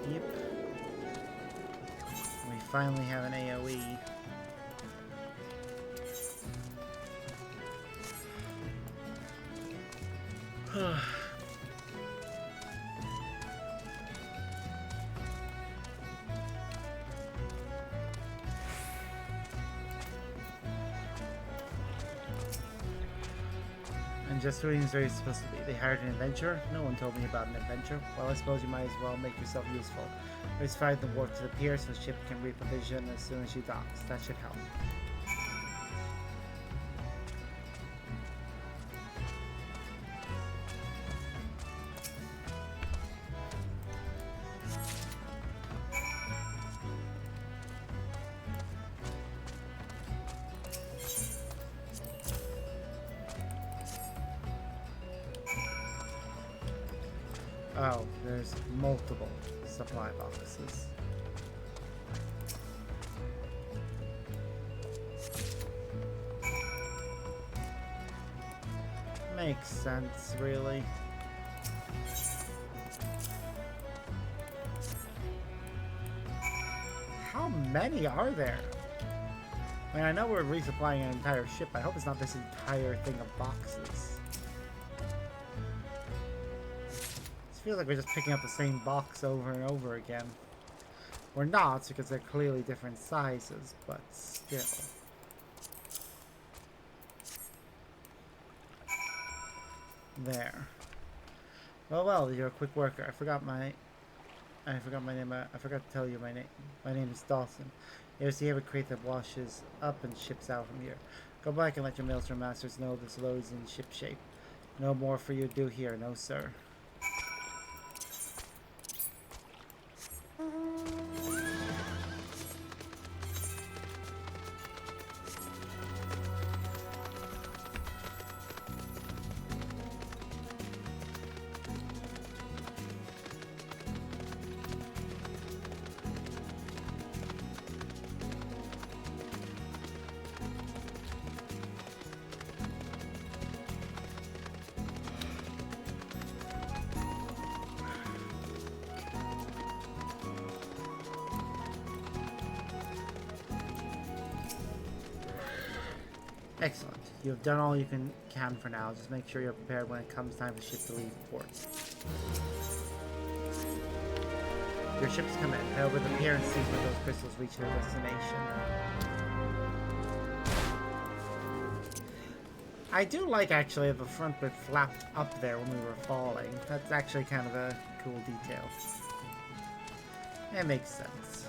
Yep. We finally have an AoE. And just who is supposed to be? They hired an adventurer? No one told me about an adventure. Well, I suppose you might as well make yourself useful. Let's find the warp to the pier so the ship can reprovision as soon as she docks. That should help. Oh, there's multiple supply boxes. Makes sense, really. How many are there? I mean, I know we're resupplying an entire ship. I hope it's not this entire thing of boxes. Feels like we're just picking up the same box over and over again. We're not, because they're clearly different sizes, but still. There. Well, you're a quick worker. I forgot my name. I forgot to tell you my name. My name is Dawson. Here's a crate that washes up and ships out from here. Go back and let your maelstrom masters know this load is in ship shape. No more for you to do here, no sir. Excellent. You have done all you can for now. Just make sure you're prepared when it comes time for the ship to leave port. Your ship's come in. Head over the pier and see where those crystals reach their destination. I do like, actually, the front bit flapped up there when we were falling. That's actually kind of a cool detail. It makes sense.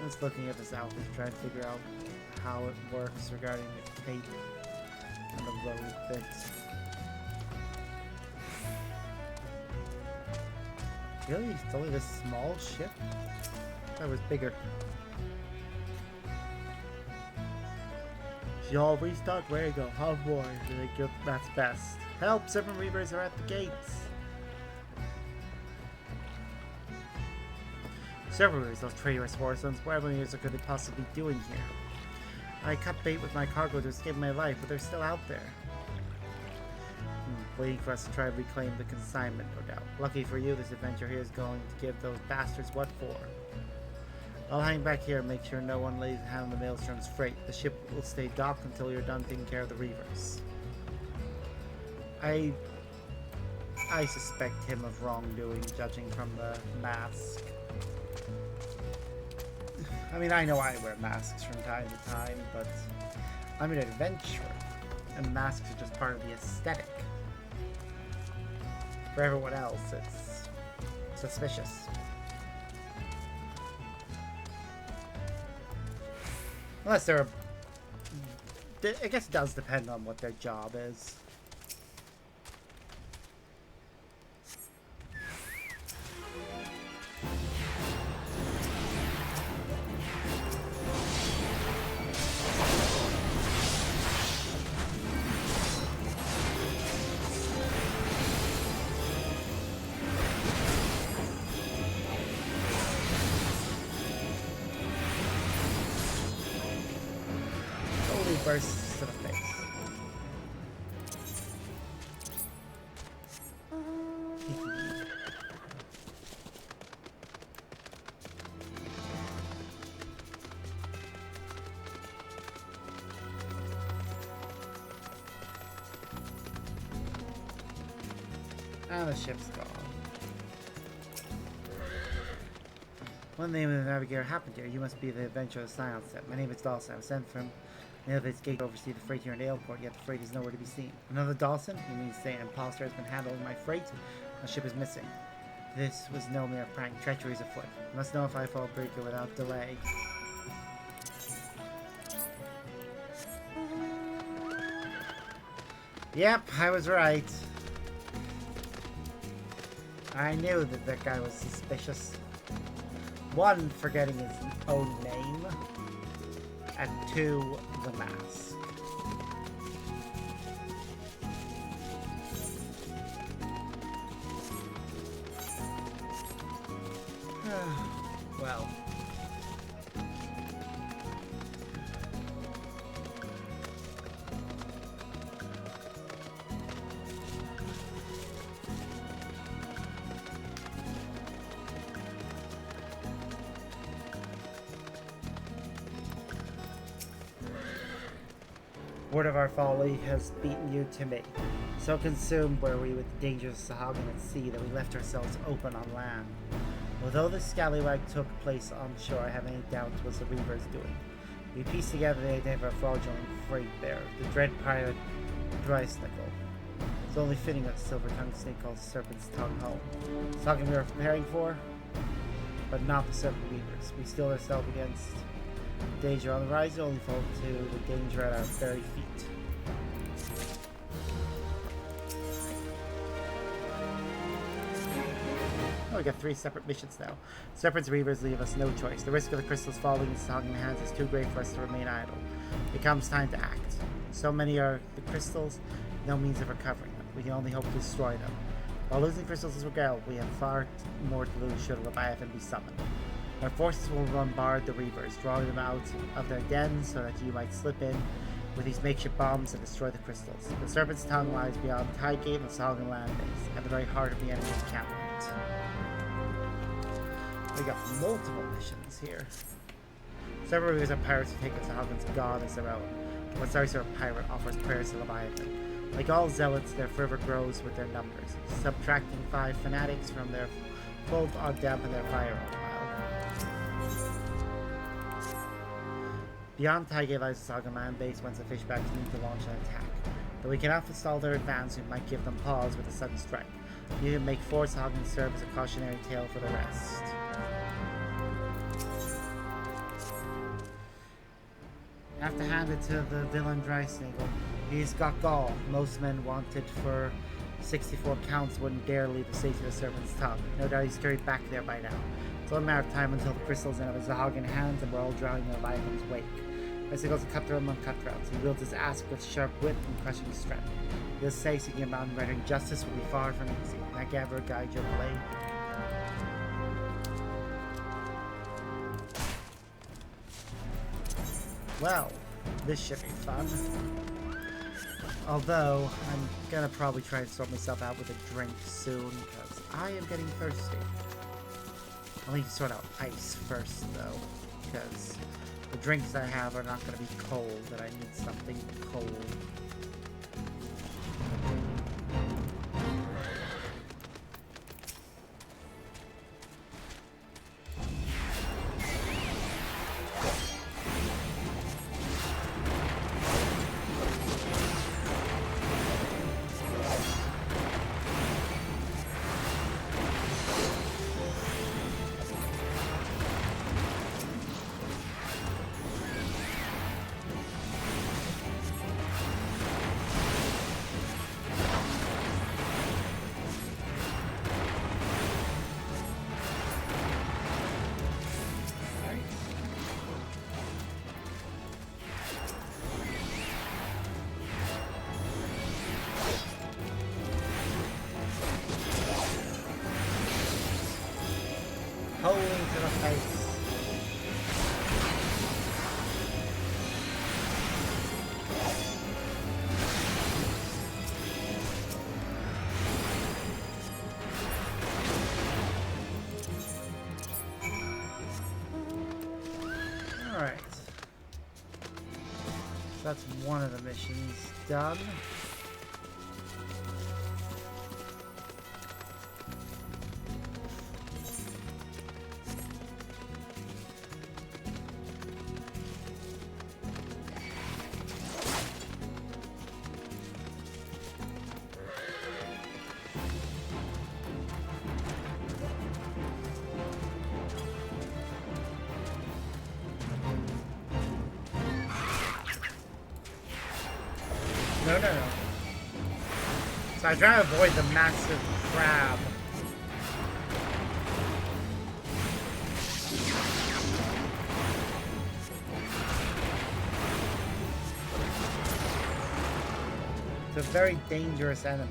Just looking at this outfit, trying to figure out how it works regarding the cape and the robe bits. Really? It's only this small ship? That was bigger. Y'all restock? Where you go? Oh boy, that's best. Help! 7 Reavers are at the gates! Several Reavers, those traitorous warsons. What evildoers could they possibly be doing here? I cut bait with my cargo to escape my life, but they're still out there. Waiting for us to try to reclaim the consignment, no doubt. Lucky for you, this adventure here is going to give those bastards what for. I'll hang back here and make sure no one lays a hand on the Maelstrom's freight. The ship will stay docked until you're done taking care of the Reavers. I suspect him of wrongdoing, judging from the mask. I mean, I know I wear masks from time to time, but I'm an adventurer, and masks are just part of the aesthetic. For everyone else, it's suspicious. Unless they're I guess it does depend on what their job is. bursts to the face. And the ship's gone. What name of the navigator happened here? You must be the adventurer of Scion said. My name is Dawson. I was sent from the elevator's gate to oversee the freight here in the airport, yet the freight is nowhere to be seen. Another Dawson? You mean to say an imposter has been handling my freight? My ship is missing. This was no mere prank. Treachery is afoot. I must know if I fall breaker without delay. Yep, I was right. I knew that that guy was suspicious. One, forgetting his own name, and two, the mask. Well. Word of our folly has beaten you to me. So consumed were we with the dangers of Sahagin at sea that we left ourselves open on land. Although this scallywag took place on shore, I have any doubt it was the Reaper's doing. We pieced together the idea of our fraudulent freight bearer, the dread pirate Dreisnickel. It's only fitting that silver-tongued snake called Serpent's Tongue home. Sahagin we were preparing for, but not the Serpent Weavers. We steeled ourselves against danger on the rise, only fall to the danger at our very feet. Oh, we got 3 separate missions now. Serpent's Reavers leave us no choice. The risk of the crystals falling in Sahagin hands is too great for us to remain idle. It comes time to act. So many are the crystals, no means of recovering them. We can only hope to destroy them. While losing crystals is regrettable, we have far more to lose should a Leviathan be summoned. Our forces will bombard the Reavers, drawing them out of their dens so that you might slip in with these makeshift bombs and destroy the crystals. The Serpent's Tongue lies beyond Tidegate and the Sahagin land base, at the very heart of the enemy's encampment. We got multiple missions here. Several Reavers are pirates who take the Sahagin's god as their own. What sorcerer pirate offers prayers to Leviathan? Like all zealots, their fervor grows with their numbers. Subtracting 5 fanatics from their fold ought dampen their fire a while. Beyond Taige lies the Sahagin land base whence the fishbacks need to launch an attack. Though we cannot forestall their advance, we might give them pause with a sudden strike. You can make 4 Sahagin serve as a cautionary tale for the rest. I have to hand it to the villain Dreisnickel. He's got gall. Most men wanted for 64 counts wouldn't dare leave the safety of the Serpent's Tongue. No doubt he's carried back there by now. It's only a matter of time until the crystal's in his Sahagin hands and we're all drowning in Leviathan's wake. Dreisnickel's a cutthroat among cutthroats. He wields his axe with sharp wit and crushing strength. He'll say seeking about and rendering justice will be far from easy. Can that ever guide your blade? Well, this should be fun. Although, I'm gonna probably try and sort myself out with a drink soon, because I am getting thirsty. I'll need to sort out ice first, though, because the drinks I have are not gonna be cold, and I need something cold. Holy to the face. That's one of the missions done. No, no, no. So I try to avoid the massive crab. It's a very dangerous enemy.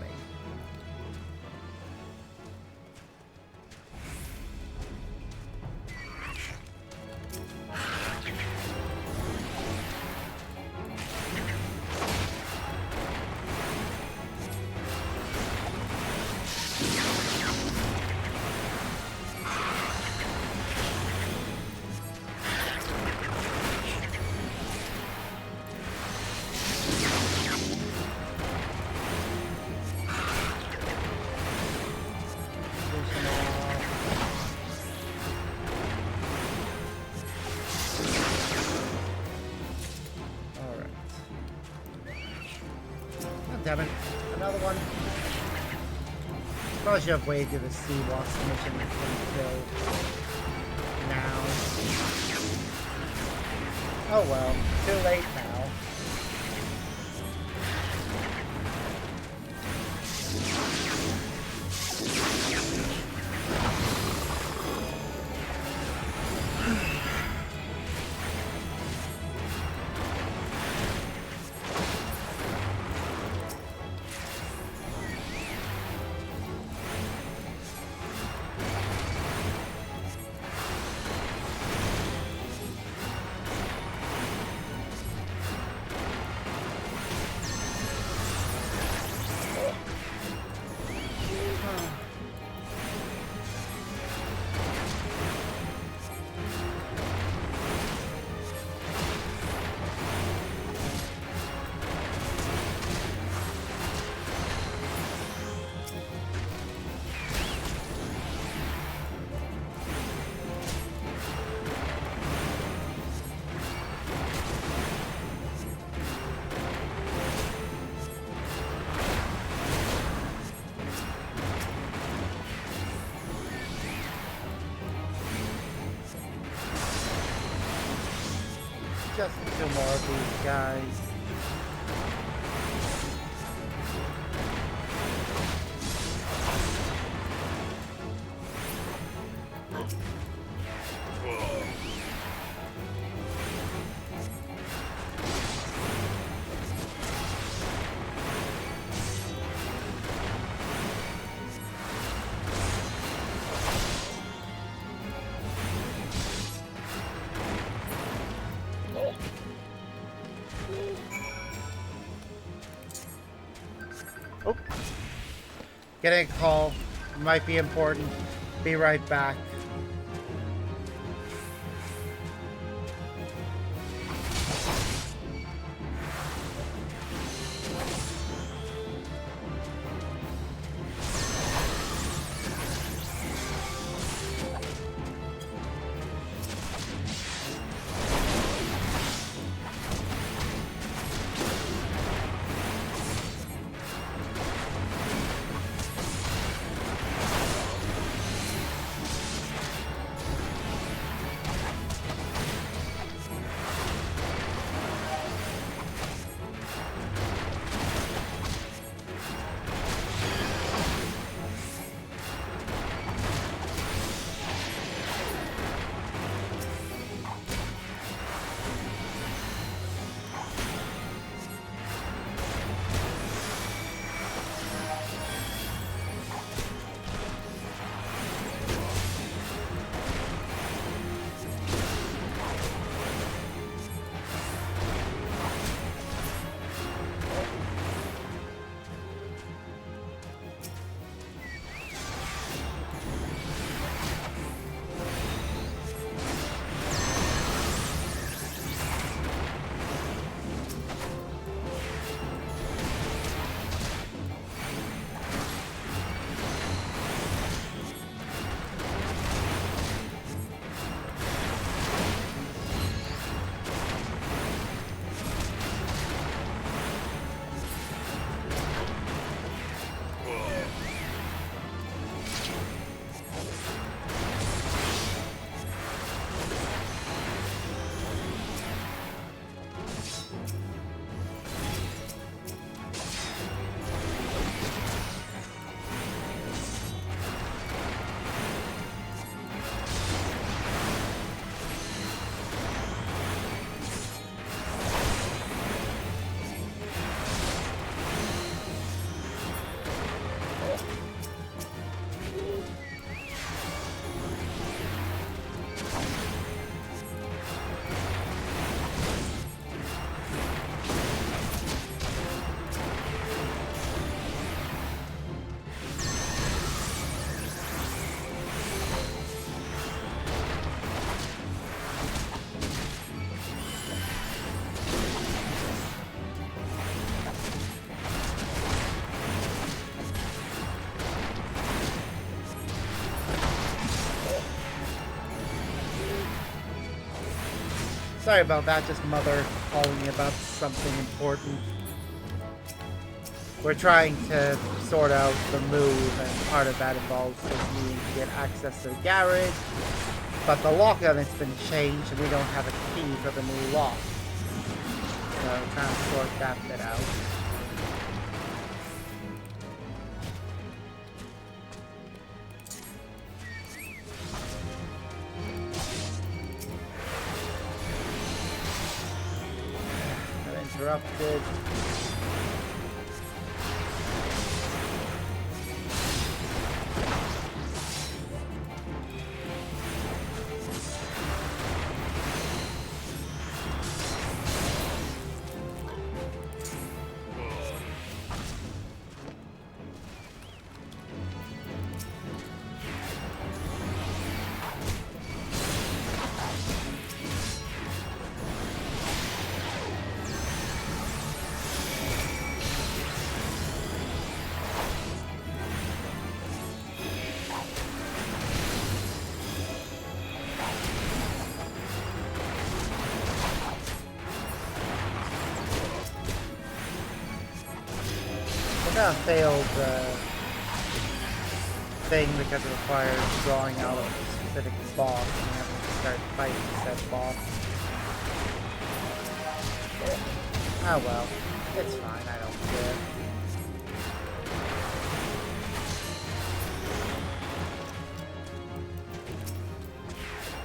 Damn it. Another one. Probably should have waited to the sea wasp mission until now. Oh well. Too late now. Just two more of these guys. Oh, getting a call. Might be important. Be right back. Sorry about that, just Mother calling me about something important. We're trying to sort out the move, and part of that involves just needing to get access to the garage. But the lock on it's been changed, and we don't have a key for the new lock. So we're trying to sort that bit out. Got interrupted. I failed thing because it requires drawing out a specific boss and having to start fighting said boss. Oh well, it's fine, I don't care.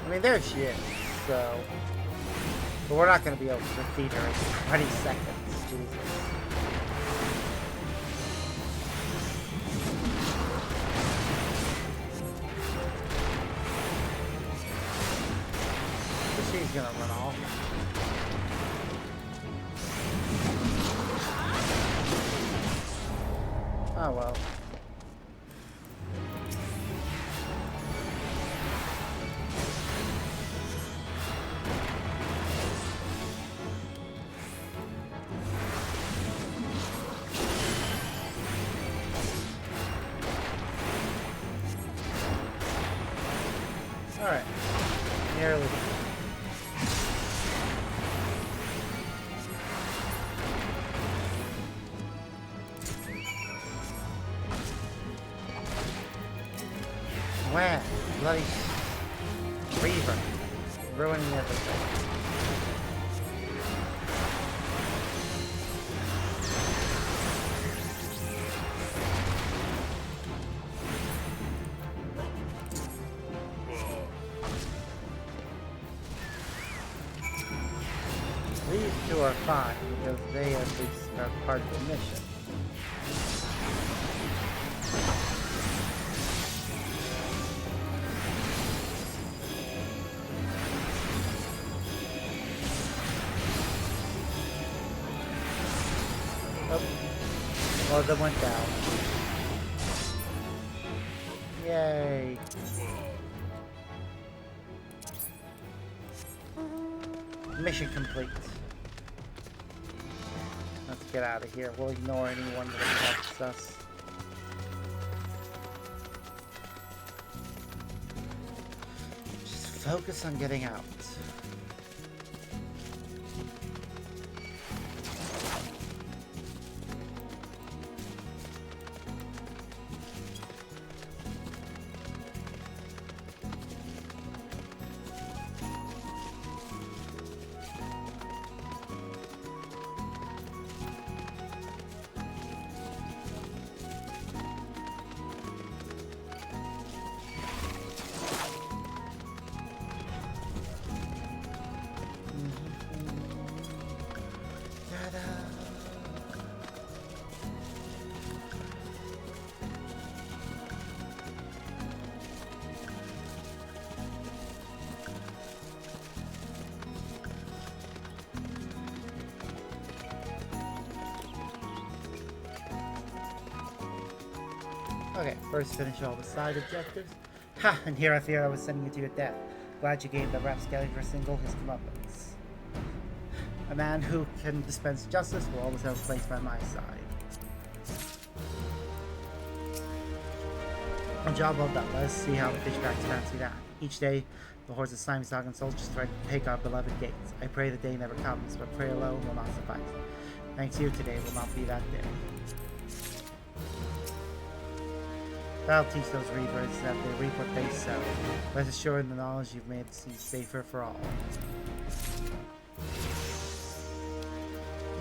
I mean, there she is, so... But we're not going to be able to defeat her in 20 seconds, Jesus. She's gonna run off. Oh well. Alright. Nearly. Wow, bloody Reaver, ruining everything. These two are fine because they at least are part of the mission. Well, that went down. Yay. Mission complete. Let's get out of here. We'll ignore anyone that attacks us. Just focus on getting out. Okay, first finish all the side objectives. Ha! And here I fear I was sending you to your death. Glad you gave the rapscallion for single his comeuppance. A man who can dispense justice will always have a place by my side. A job well done. Let's see how the fishbacks fancy that. Each day, the hordes of slimy dog and soldiers try to take our beloved gates. I pray the day never comes, but prayer alone will not suffice. Thanks to you, today will not be that day. That'll teach those reavers that they reap what they sow. Rest assured in the knowledge you've made the sea safer for all.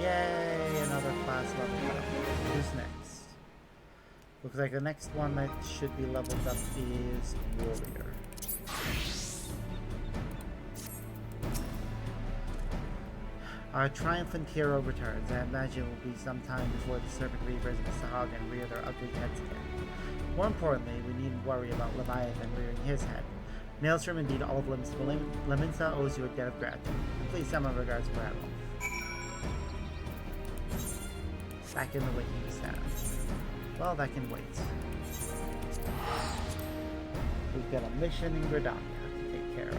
Yay! Another class level up. Who's next? Looks like the next one that should be leveled up is Warrior. Our triumphant hero returns. I imagine it will be some time before the Serpent Reavers and the Sahagin rear their ugly heads again. More importantly, we needn't worry about Leviathan rearing his head. Maelstrom, indeed all of Leminsa owes you a debt of gratitude. Please send my regards for Admiral. Back in the waiting stand. Well, that can wait. We've got a mission in Gridania to take care of.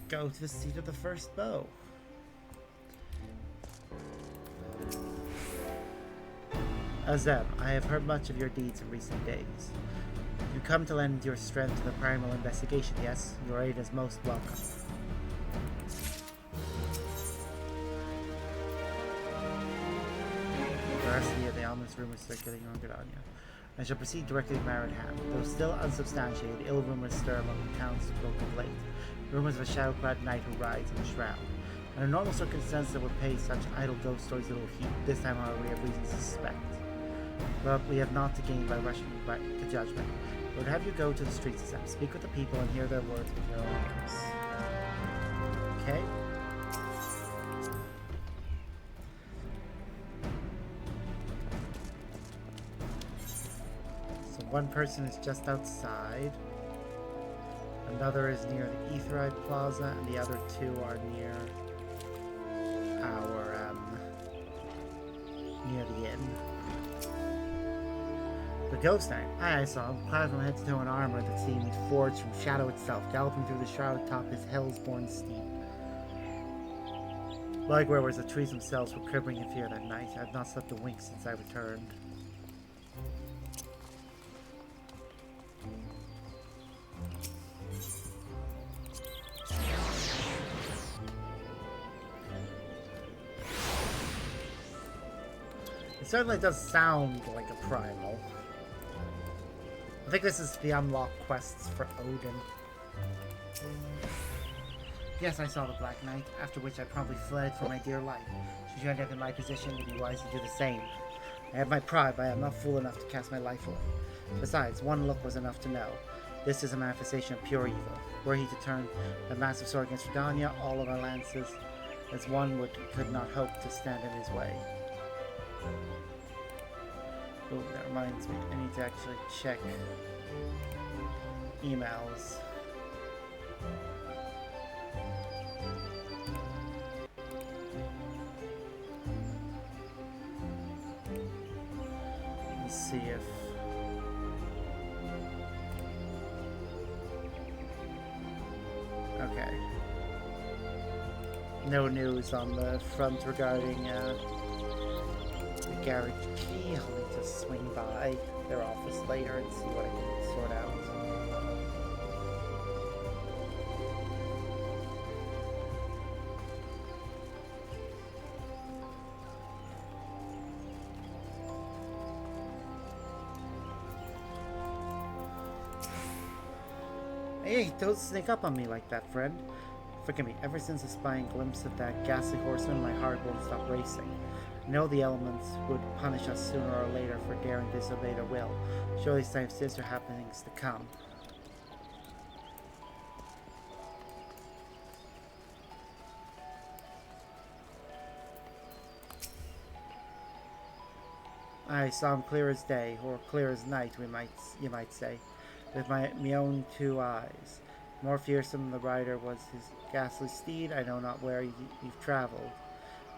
Go to the seat of the first bow. Azem, I have heard much of your deeds in recent days. You come to lend your strength to the primal investigation, yes? Your aid is most welcome. Veracity of the ominous rumors circulating around Gridania. I shall proceed directly to Maridham. Though still unsubstantiated, ill rumors stir among the townsfolk of late. Rumors of a shadow-clad knight who rides in the shroud. Under normal circumstances, that would pay such idle ghost stories little heed. This time, however, we have reason to suspect. But we have naught to gain by rushing to judgment. I would have you go to the streets of them, speak with the people, and hear their words with your own ears. Okay. So one person is just outside. Another is near the Aetheryte Plaza, and the other two are near our, near the inn. The Ghost Knight. I saw him, clad from head to toe in armor that seemed forged from shadow itself, galloping through the shroud atop his hell's-born steed. Like whereas the trees themselves were quivering in fear that night. I have not slept a wink since I returned. It certainly does sound like a primal. I think this is the unlock quests for Odin. Yes, I saw the Black Knight, after which I promptly fled for my dear life. Should you end up in my position, it would be wise to do the same. I have my pride, but I am not fool enough to cast my life away. Besides, one look was enough to know. This is a manifestation of pure evil. Were he to turn a massive sword against Redania, all of our lances, as one could not hope to stand in his way. Oh, that reminds me, I need to actually check emails. Let's see if... Okay. No news on the front regarding the garage key. I'll need to swing by their office later and see what I can sort out. Hey, don't sneak up on me like that, friend. Forgive me, ever since a spying glimpse of that ghastly horseman, my heart won't stop racing. I know the elements would punish us sooner or later for daring to disobey their will. Surely it's time for sinister happenings to come. I saw him clear as day, or clear as night, you might say, with my own two eyes. More fearsome than the rider was his ghastly steed. I know not where you've travelled.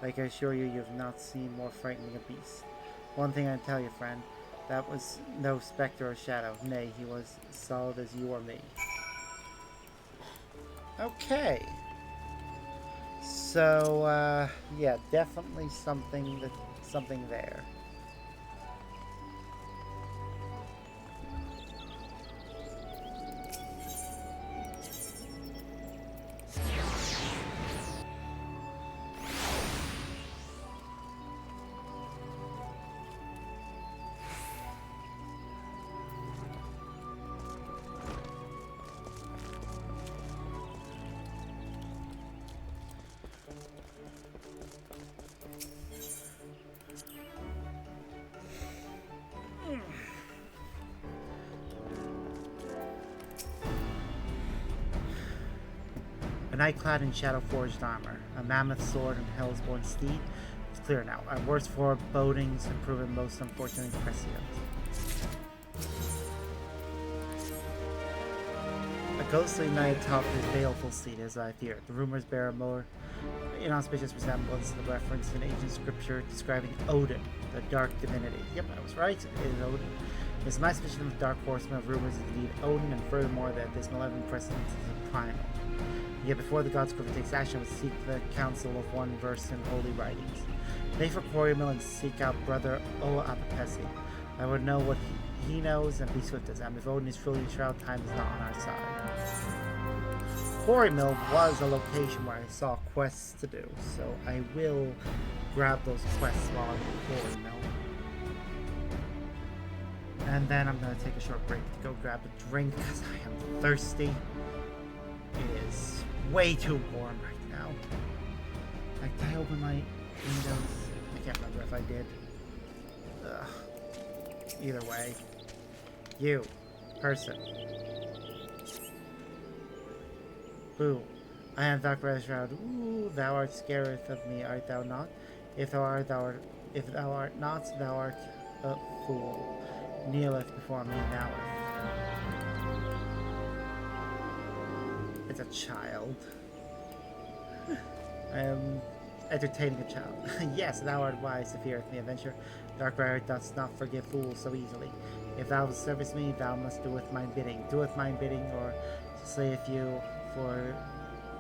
Like I assure you, you've not seen more frightening a beast. One thing I tell you, friend, that was no spectre or shadow. Nay, he was as solid as you or me. Okay. So, yeah, definitely something there. A knight clad in shadow-forged armor, a mammoth sword and hell's-born steed. It's clear now. Our worst forebodings have proven most unfortunately prescient. A ghostly knight atop his baleful seat, as I feared. The rumors bear a more inauspicious resemblance to the reference in ancient scripture describing Odin, the dark divinity. Yep, I was right. It is Odin. It is my suspicion that the dark horseman of rumors is indeed Odin, and furthermore that this malevolent precedent is a primal. Yet before the god's quiver takes action, we seek the counsel of one versed in holy writings. Make for Quarrymill and seek out brother Oa Apapesi. I would know what he knows and be swift as him. If Odin is truly a shroud, time is not on our side. Quarrymill was a location where I saw quests to do, so I will grab those quests while I'm in Quarrymill. And then I'm going to take a short break to go grab a drink because I am thirsty. It is way too warm right now. Like, did I open my windows? I can't remember if I did. Ugh. Either way. You. Person. Boo. I am Dr. Shroud. Ooh, thou art scareth of me, art thou not? If thou art not, thou art a fool. Kneeleth before me now. It's a child. I am entertaining a child. Yes, thou art wise to feareth me, adventure. Dark Rider dost not forgive fools so easily. If thou service me, thou must doeth my bidding. Doeth my bidding, or slayeth you for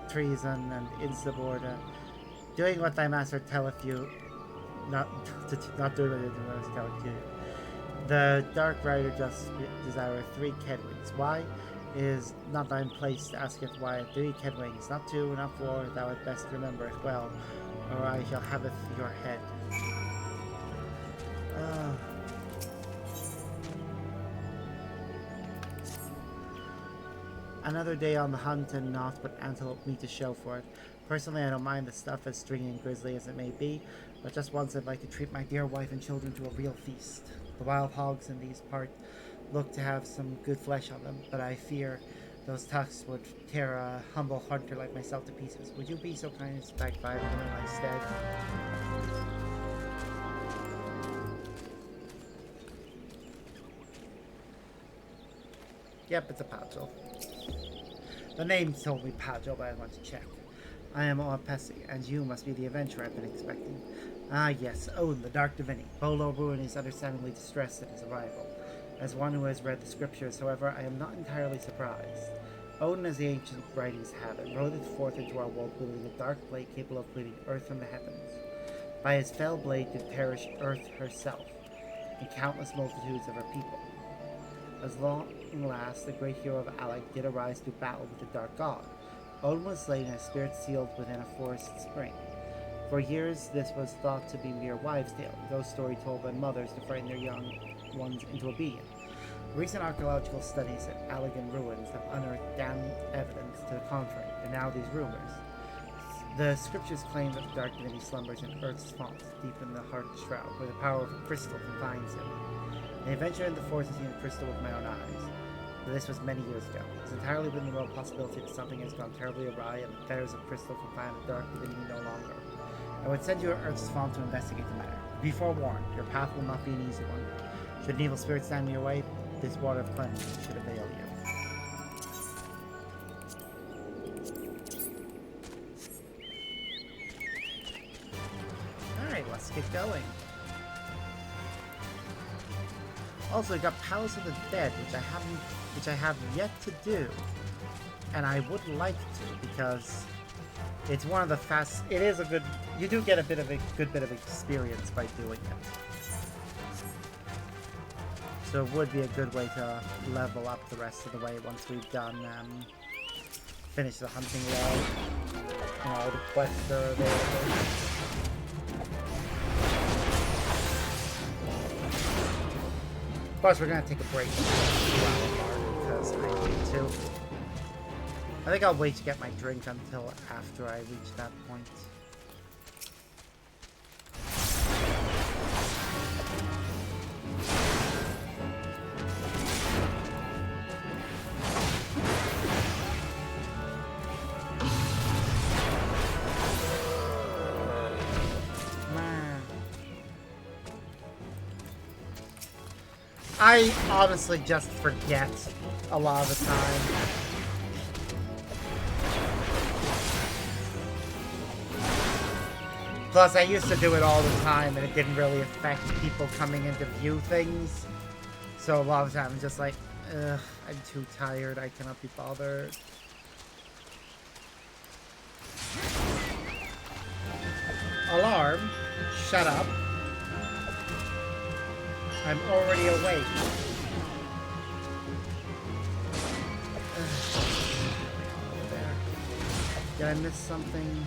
treason and insubordination. Doing what thy master telleth you, not doing what thy master telleth you. The Dark Rider does desire 3 Kedwings. Why? It is not thine place to ask it why 3 Kedwings, not 2, not 4, thou had best remember it well, or I shall have it your head. Another day on the hunt and naught but antelope meat to show for it. Personally, I don't mind the stuff as stringy and grisly as it may be, but just once I'd like to treat my dear wife and children to a real feast. The wild hogs in these parts look to have some good flesh on them, but I fear those tusks would tear a humble hunter like myself to pieces. Would you be so kind as to bag 5 of them in my stead? Yep, it's a Pacho. The name told me Pacho, but I want to check. I am Oapesi, and you must be the adventurer I've been expecting. Ah yes, Odin, the Dark Divinity. Bolo Bruin is understandably distressed at his arrival. As one who has read the scriptures, however, I am not entirely surprised. Odin, as the ancient writings have it, rode it forth into our world wielding a dark blade capable of cleaving earth from the heavens. By his fell blade did perish earth herself, and countless multitudes of her people. As long last, the great hero of Alec did arise to battle with the dark god. Odin was slain and his spirit sealed within a forest spring. For years, this was thought to be mere wives' tale, a ghost story told by mothers to frighten their young ones into obedience. Recent archaeological studies at Allegan ruins have unearthed damning evidence to the contrary, and now these rumors. The scriptures claim that the dark divinity slumbers in Earth's font, deep in the heart of the shroud, where the power of a crystal confines him. I ventured into the forest and seen the crystal with my own eyes. But this was many years ago. It's entirely within the realm of possibility that something has gone terribly awry and the fetters of crystal confine the dark divinity no longer. I would send you to Earth's font to investigate the matter. Be forewarned, your path will not be an easy one. Should an evil spirit stand in your way, this water of cleansing should avail you. Alright, let's get going. Also, I got Palace of the Dead, which I have yet to do, and I would like to because it's one of the fast. It is a good. You do get a good bit of experience by doing it, so it would be a good way to level up the rest of the way once we've done finish the hunting log and all the quests that are available. Plus, we're gonna take a break because I need to. I think I'll wait to get my drink until after I reach that point. I honestly just forget a lot of the time. Plus, I used to do it all the time, and it didn't really affect people coming in to view things. So a lot of the time, I'm just like, ugh, I'm too tired, I cannot be bothered. Alarm, shut up. I'm already awake. There. Did I miss something?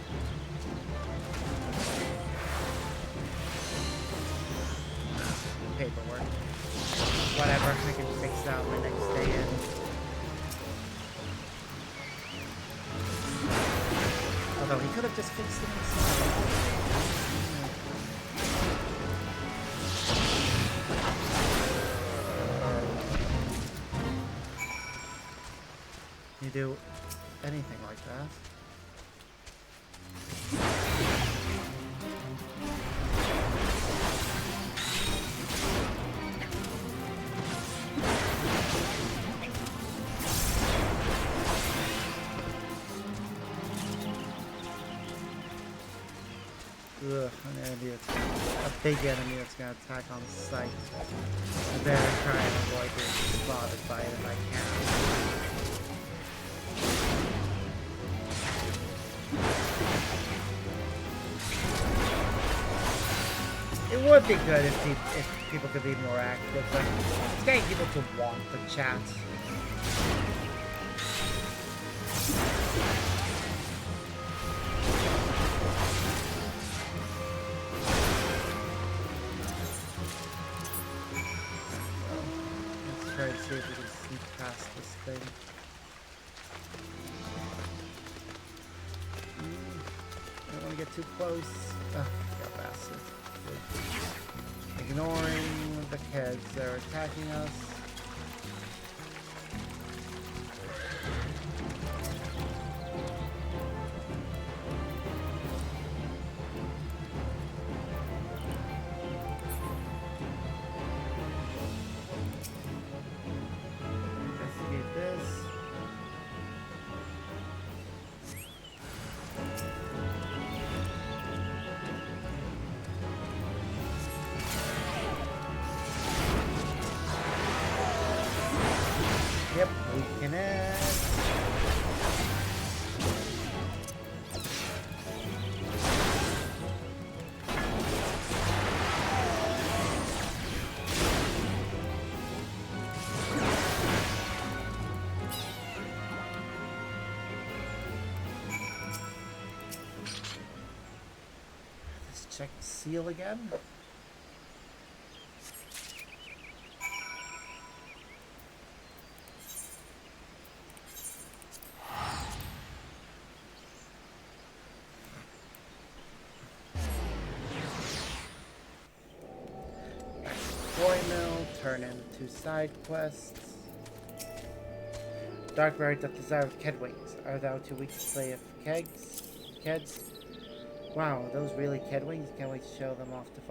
Paperwork. Whatever, I can fix that my next day in. Although he could have just fixed it himself. You do anything like that? Ugh, an enemy that's a big enemy that's gonna attack on sight. I better try and avoid being spotted by it if I can. It would be good if people could be more active, but it's getting people to want the chat. Let's try to see if we can sneak past this thing. I don't want to get too close. Oh, got bastard. Ignoring the kids, they're attacking us. Investigate this. Yep, we can add. Let's check the seal again. Quarry Mill, turn into side quests. Darkberry doth desire of Kedwings. Are thou too weak to slay of Keds? Wow, are those really Kedwings? Can't wait to show them off to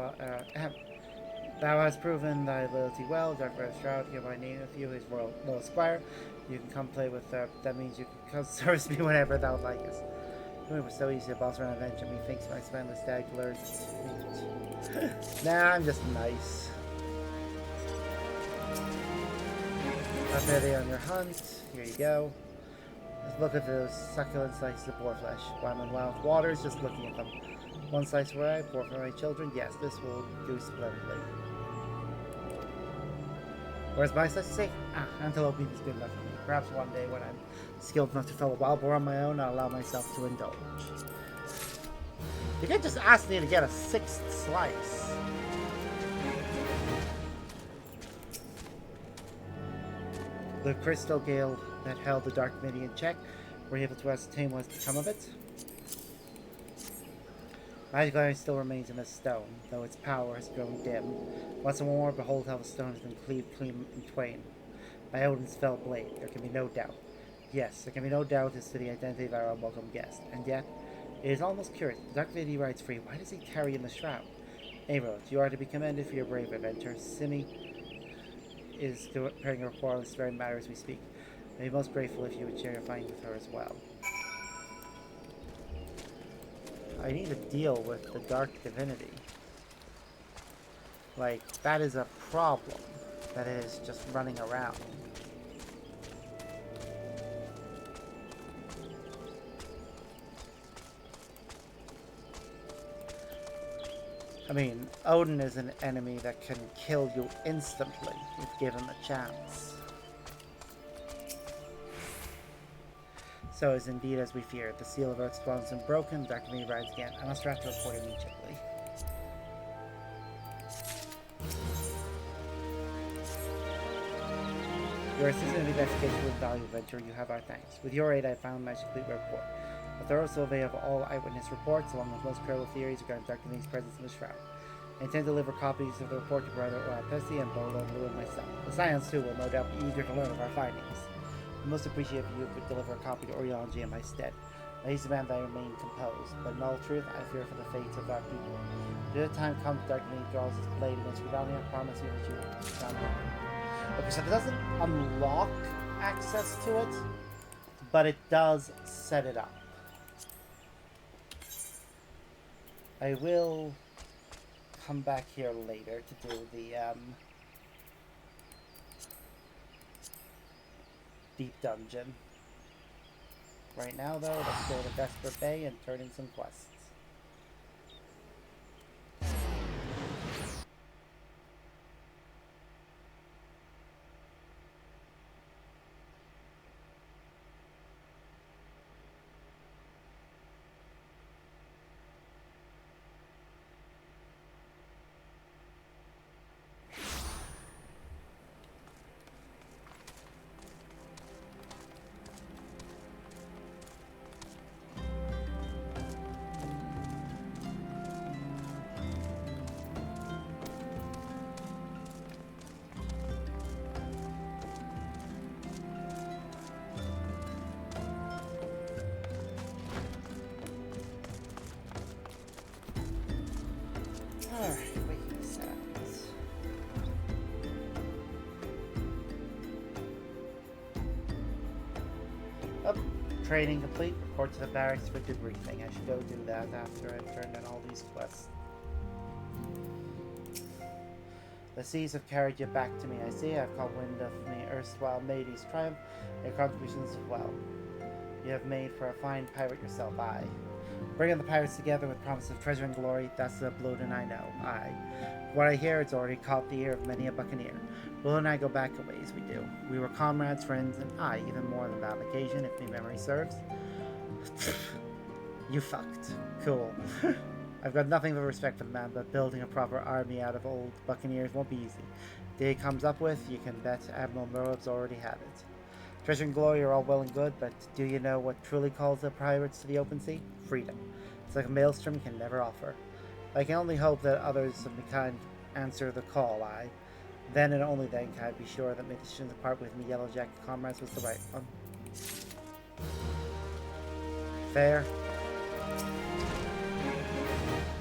Thou hast proven thy loyalty well. Darkberry Shroud, hereby name with you his royal little squire. You can come play with that means you can come service me whenever thou likest. It was so easy to boss around and venture. Methinks my spineless stag lures. Nah, I'm just nice. Up there on your hunt. Here you go. Let's look at those succulent slices of boar flesh. While I'm in wild waters, just looking at them. One slice where I pour for my children. Yes, this will do splendidly. Where's my slice steak? Antelope meat is good enough for me. Perhaps one day when I'm skilled enough to fell a wild boar on my own, I'll allow myself to indulge. You could just ask me to get a 6th slice. The crystal gale that held the Dark Midi in check, were you able to ascertain what's become of it? Magic iron still remains in this stone, though its power has grown dim. Once more, behold how the stone has been cleaved clean in twain. By Odin's fell blade, there can be no doubt. Yes, there can be no doubt as to the identity of our unwelcome guest. And yet, it is almost curious. The Dark Midi rides free. Why does he carry in the shroud? Amos, you are to be commended for your brave adventure. Simi is preparing a report on this very matter as we speak. I'd be most grateful if you would share your findings with her as well. I need to deal with the Dark Divinity. Like, that is a problem. That is just running around. I mean, Odin is an enemy that can kill you instantly if given the chance. So is indeed as we feared. The seal of Earth's dwelling has been broken. Dark Divinity rides again. I must have to report immediately. Your assistant in investigation with valuable venture, you have our thanks. With your aid, I found my complete report. A thorough survey of all eyewitness reports, along with most credible theories regarding Dark Divinity's presence in the shroud. I intend to deliver copies of the report to Brother Pessy and Bolo and Lou and myself. The Scions, too, will no doubt be eager to learn of our findings. I most appreciate if you could deliver a copy to Orionji in my stead. I used to demand that I remain composed, but in all truth, I fear for the fates of our people. If the time comes, Dark Divinity draws its blade against rebellion, I promise you that you will be found. Okay, so it doesn't unlock access to it, but it does set it up. I will come back here later to do the deep dungeon. Right now, though, let's go to Desperate Bay and turn in some quests. Training complete. Report to the barracks for debriefing. I should go do that after I've turned in all these quests. The seas have carried you back to me, I see. I've caught wind of me erstwhile Mady's triumph, your contributions as well. You have made for a fine pirate yourself, aye. Bringing the pirates together with promise of treasure and glory, that's the Blood I know, aye. What I hear, it's already caught the ear of many a buccaneer. Will and I go back a ways, we do. We were comrades, friends, and aye, even more than that occasion, if my memory serves. You fucked. Cool. I've got nothing but respect for the man, but building a proper army out of old buccaneers won't be easy. The day it comes up with, you can bet Admiral Merlop's already had it. Treasure and glory are all well and good, but do you know what truly calls the pirates to the open sea? Freedom. It's like a maelstrom you can never offer. I can only hope that others of my kind answer the call, aye. Then and only then can I be sure that my decision to part with my yellow jacket comrades was the right one. Fair.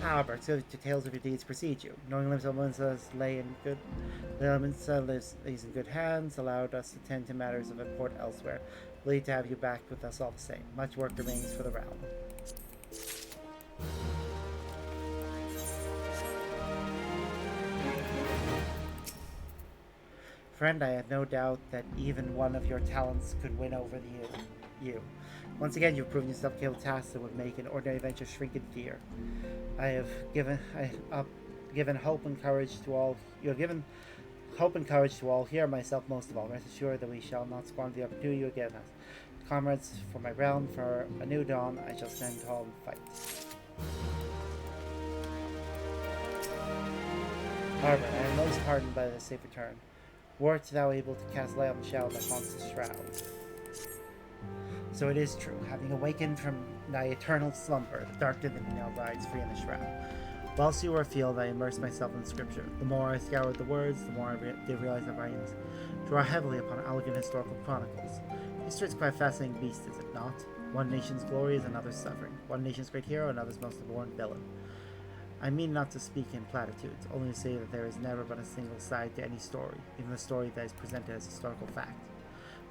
However, so the tales of your deeds precede you. Knowing Limsa lays in good hands, allowed us to tend to matters of import elsewhere. Glad to have you back with us all the same. Much work remains for the realm. Friend, I had no doubt that even one of your talents could win over you. Once again, you've proven yourself capable of tasks that would make an ordinary adventure shrink in fear. I have given hope and courage to all. You have given hope and courage to all. Here, myself most of all. Rest assured that we shall not squander the opportunity you have given us. Comrades, for my realm, for a new dawn, I shall stand tall and fight. However, I am most heartened by this safe return. Wert thou able to cast light on the shadow that haunts the shroud? So it is true, having awakened from thy eternal slumber, the dark divinity now rides free in the shroud. Whilst you were afield, I immersed myself in scripture. The more I scoured the words, the more I did realize that writings draw heavily upon elegant historical chronicles. History is quite a fascinating beast, is it not? One nation's glory is another's suffering. One nation's great hero, another's most abhorrent villain. I mean not to speak in platitudes, only to say that there is never but a single side to any story, even the story that is presented as historical fact.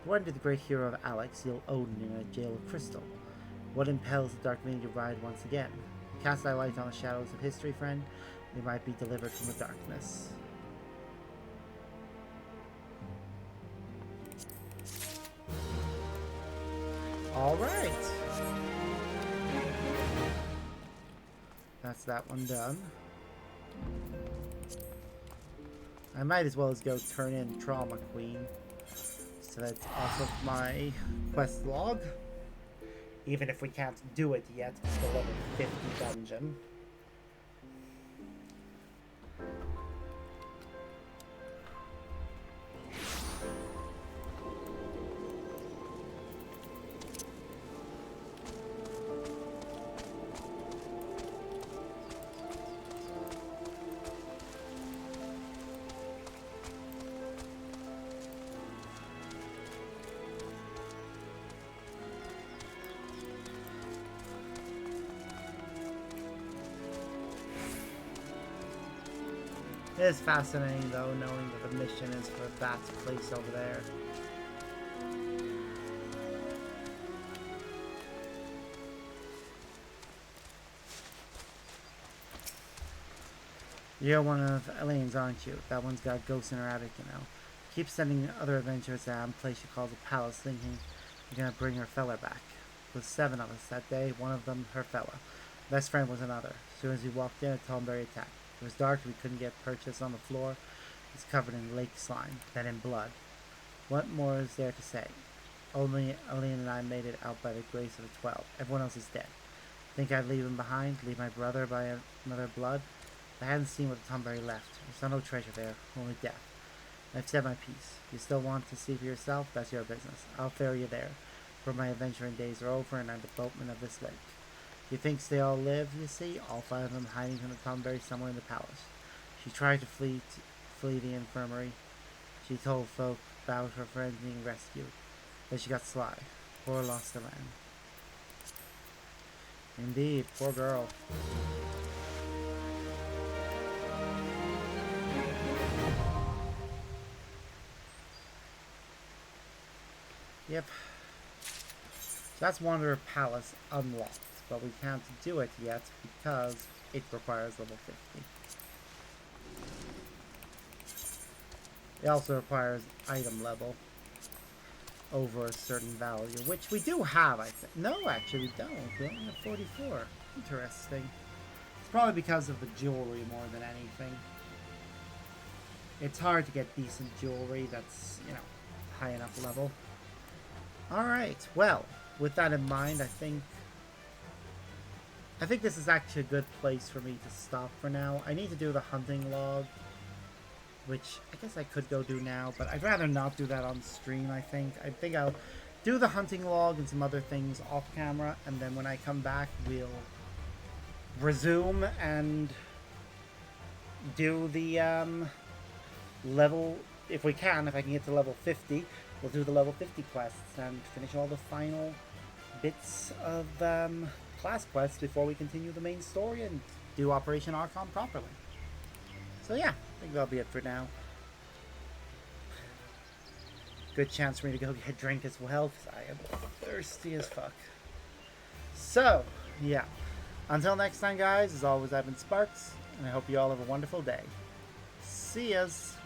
What did the great hero of Alex seal Odin in a jail of crystal? What impels the dark mane to ride once again? Cast thy light on the shadows of history, friend. They might be delivered from the darkness. Alright. That's that one done. I might as well as go turn in Trauma Queen. So that's off of my quest log. Even if we can't do it yet, it's the level 50 dungeon. It is fascinating, though, knowing that the mission is for that place over there. You're one of Elaine's, aren't you? That one's got ghosts in her attic, you know. Keep sending other adventurers to that place she calls a palace, thinking you're gonna bring her fella back. There was 7 of us that day, one of them her fella. Best friend was another. As soon as we walked in, a Tomberry attacked. It was dark, we couldn't get purchase on the floor. It's covered in lake slime, then in blood. What more is there to say? Only Aline and I made it out by the grace of the 12. Everyone else is dead. Think I'd leave him behind? Leave my brother by another blood? I hadn't seen what the Tomberry left. There's no treasure there, only death. I've said my piece. If you still want to see for yourself, that's your business. I'll ferry you there, for my adventuring days are over and I'm the boatman of this lake. He thinks they all live, you see, all 5 of them hiding from the Tomberry somewhere in the palace. She tried to flee the infirmary. She told folk about her friends being rescued. But she got sly. Poor lost the land. Indeed, poor girl. Yep. So that's Wanderer Palace unlocked. But we can't do it yet because it requires level 50. It also requires item level over a certain value, which we do have, I think. No, actually we don't. We only have 44. Interesting. It's probably because of the jewelry more than anything. It's hard to get decent jewelry that's, you know, high enough level. Alright, well, with that in mind, I think this is actually a good place for me to stop for now. I need to do the hunting log, which I guess I could go do now, but I'd rather not do that on stream, I think. I think I'll do the hunting log and some other things off camera, and then when I come back, we'll resume and do the level, if I can get to level 50, we'll do the level 50 quests and finish all the final bits of class quests before we continue the main story and do Operation Archon properly. So yeah, I think that'll be it for now. Good chance for me to go get a drink as well, because I am thirsty as fuck. So, yeah. Until next time, guys, as always, I've been Sparks, and I hope you all have a wonderful day. See yas!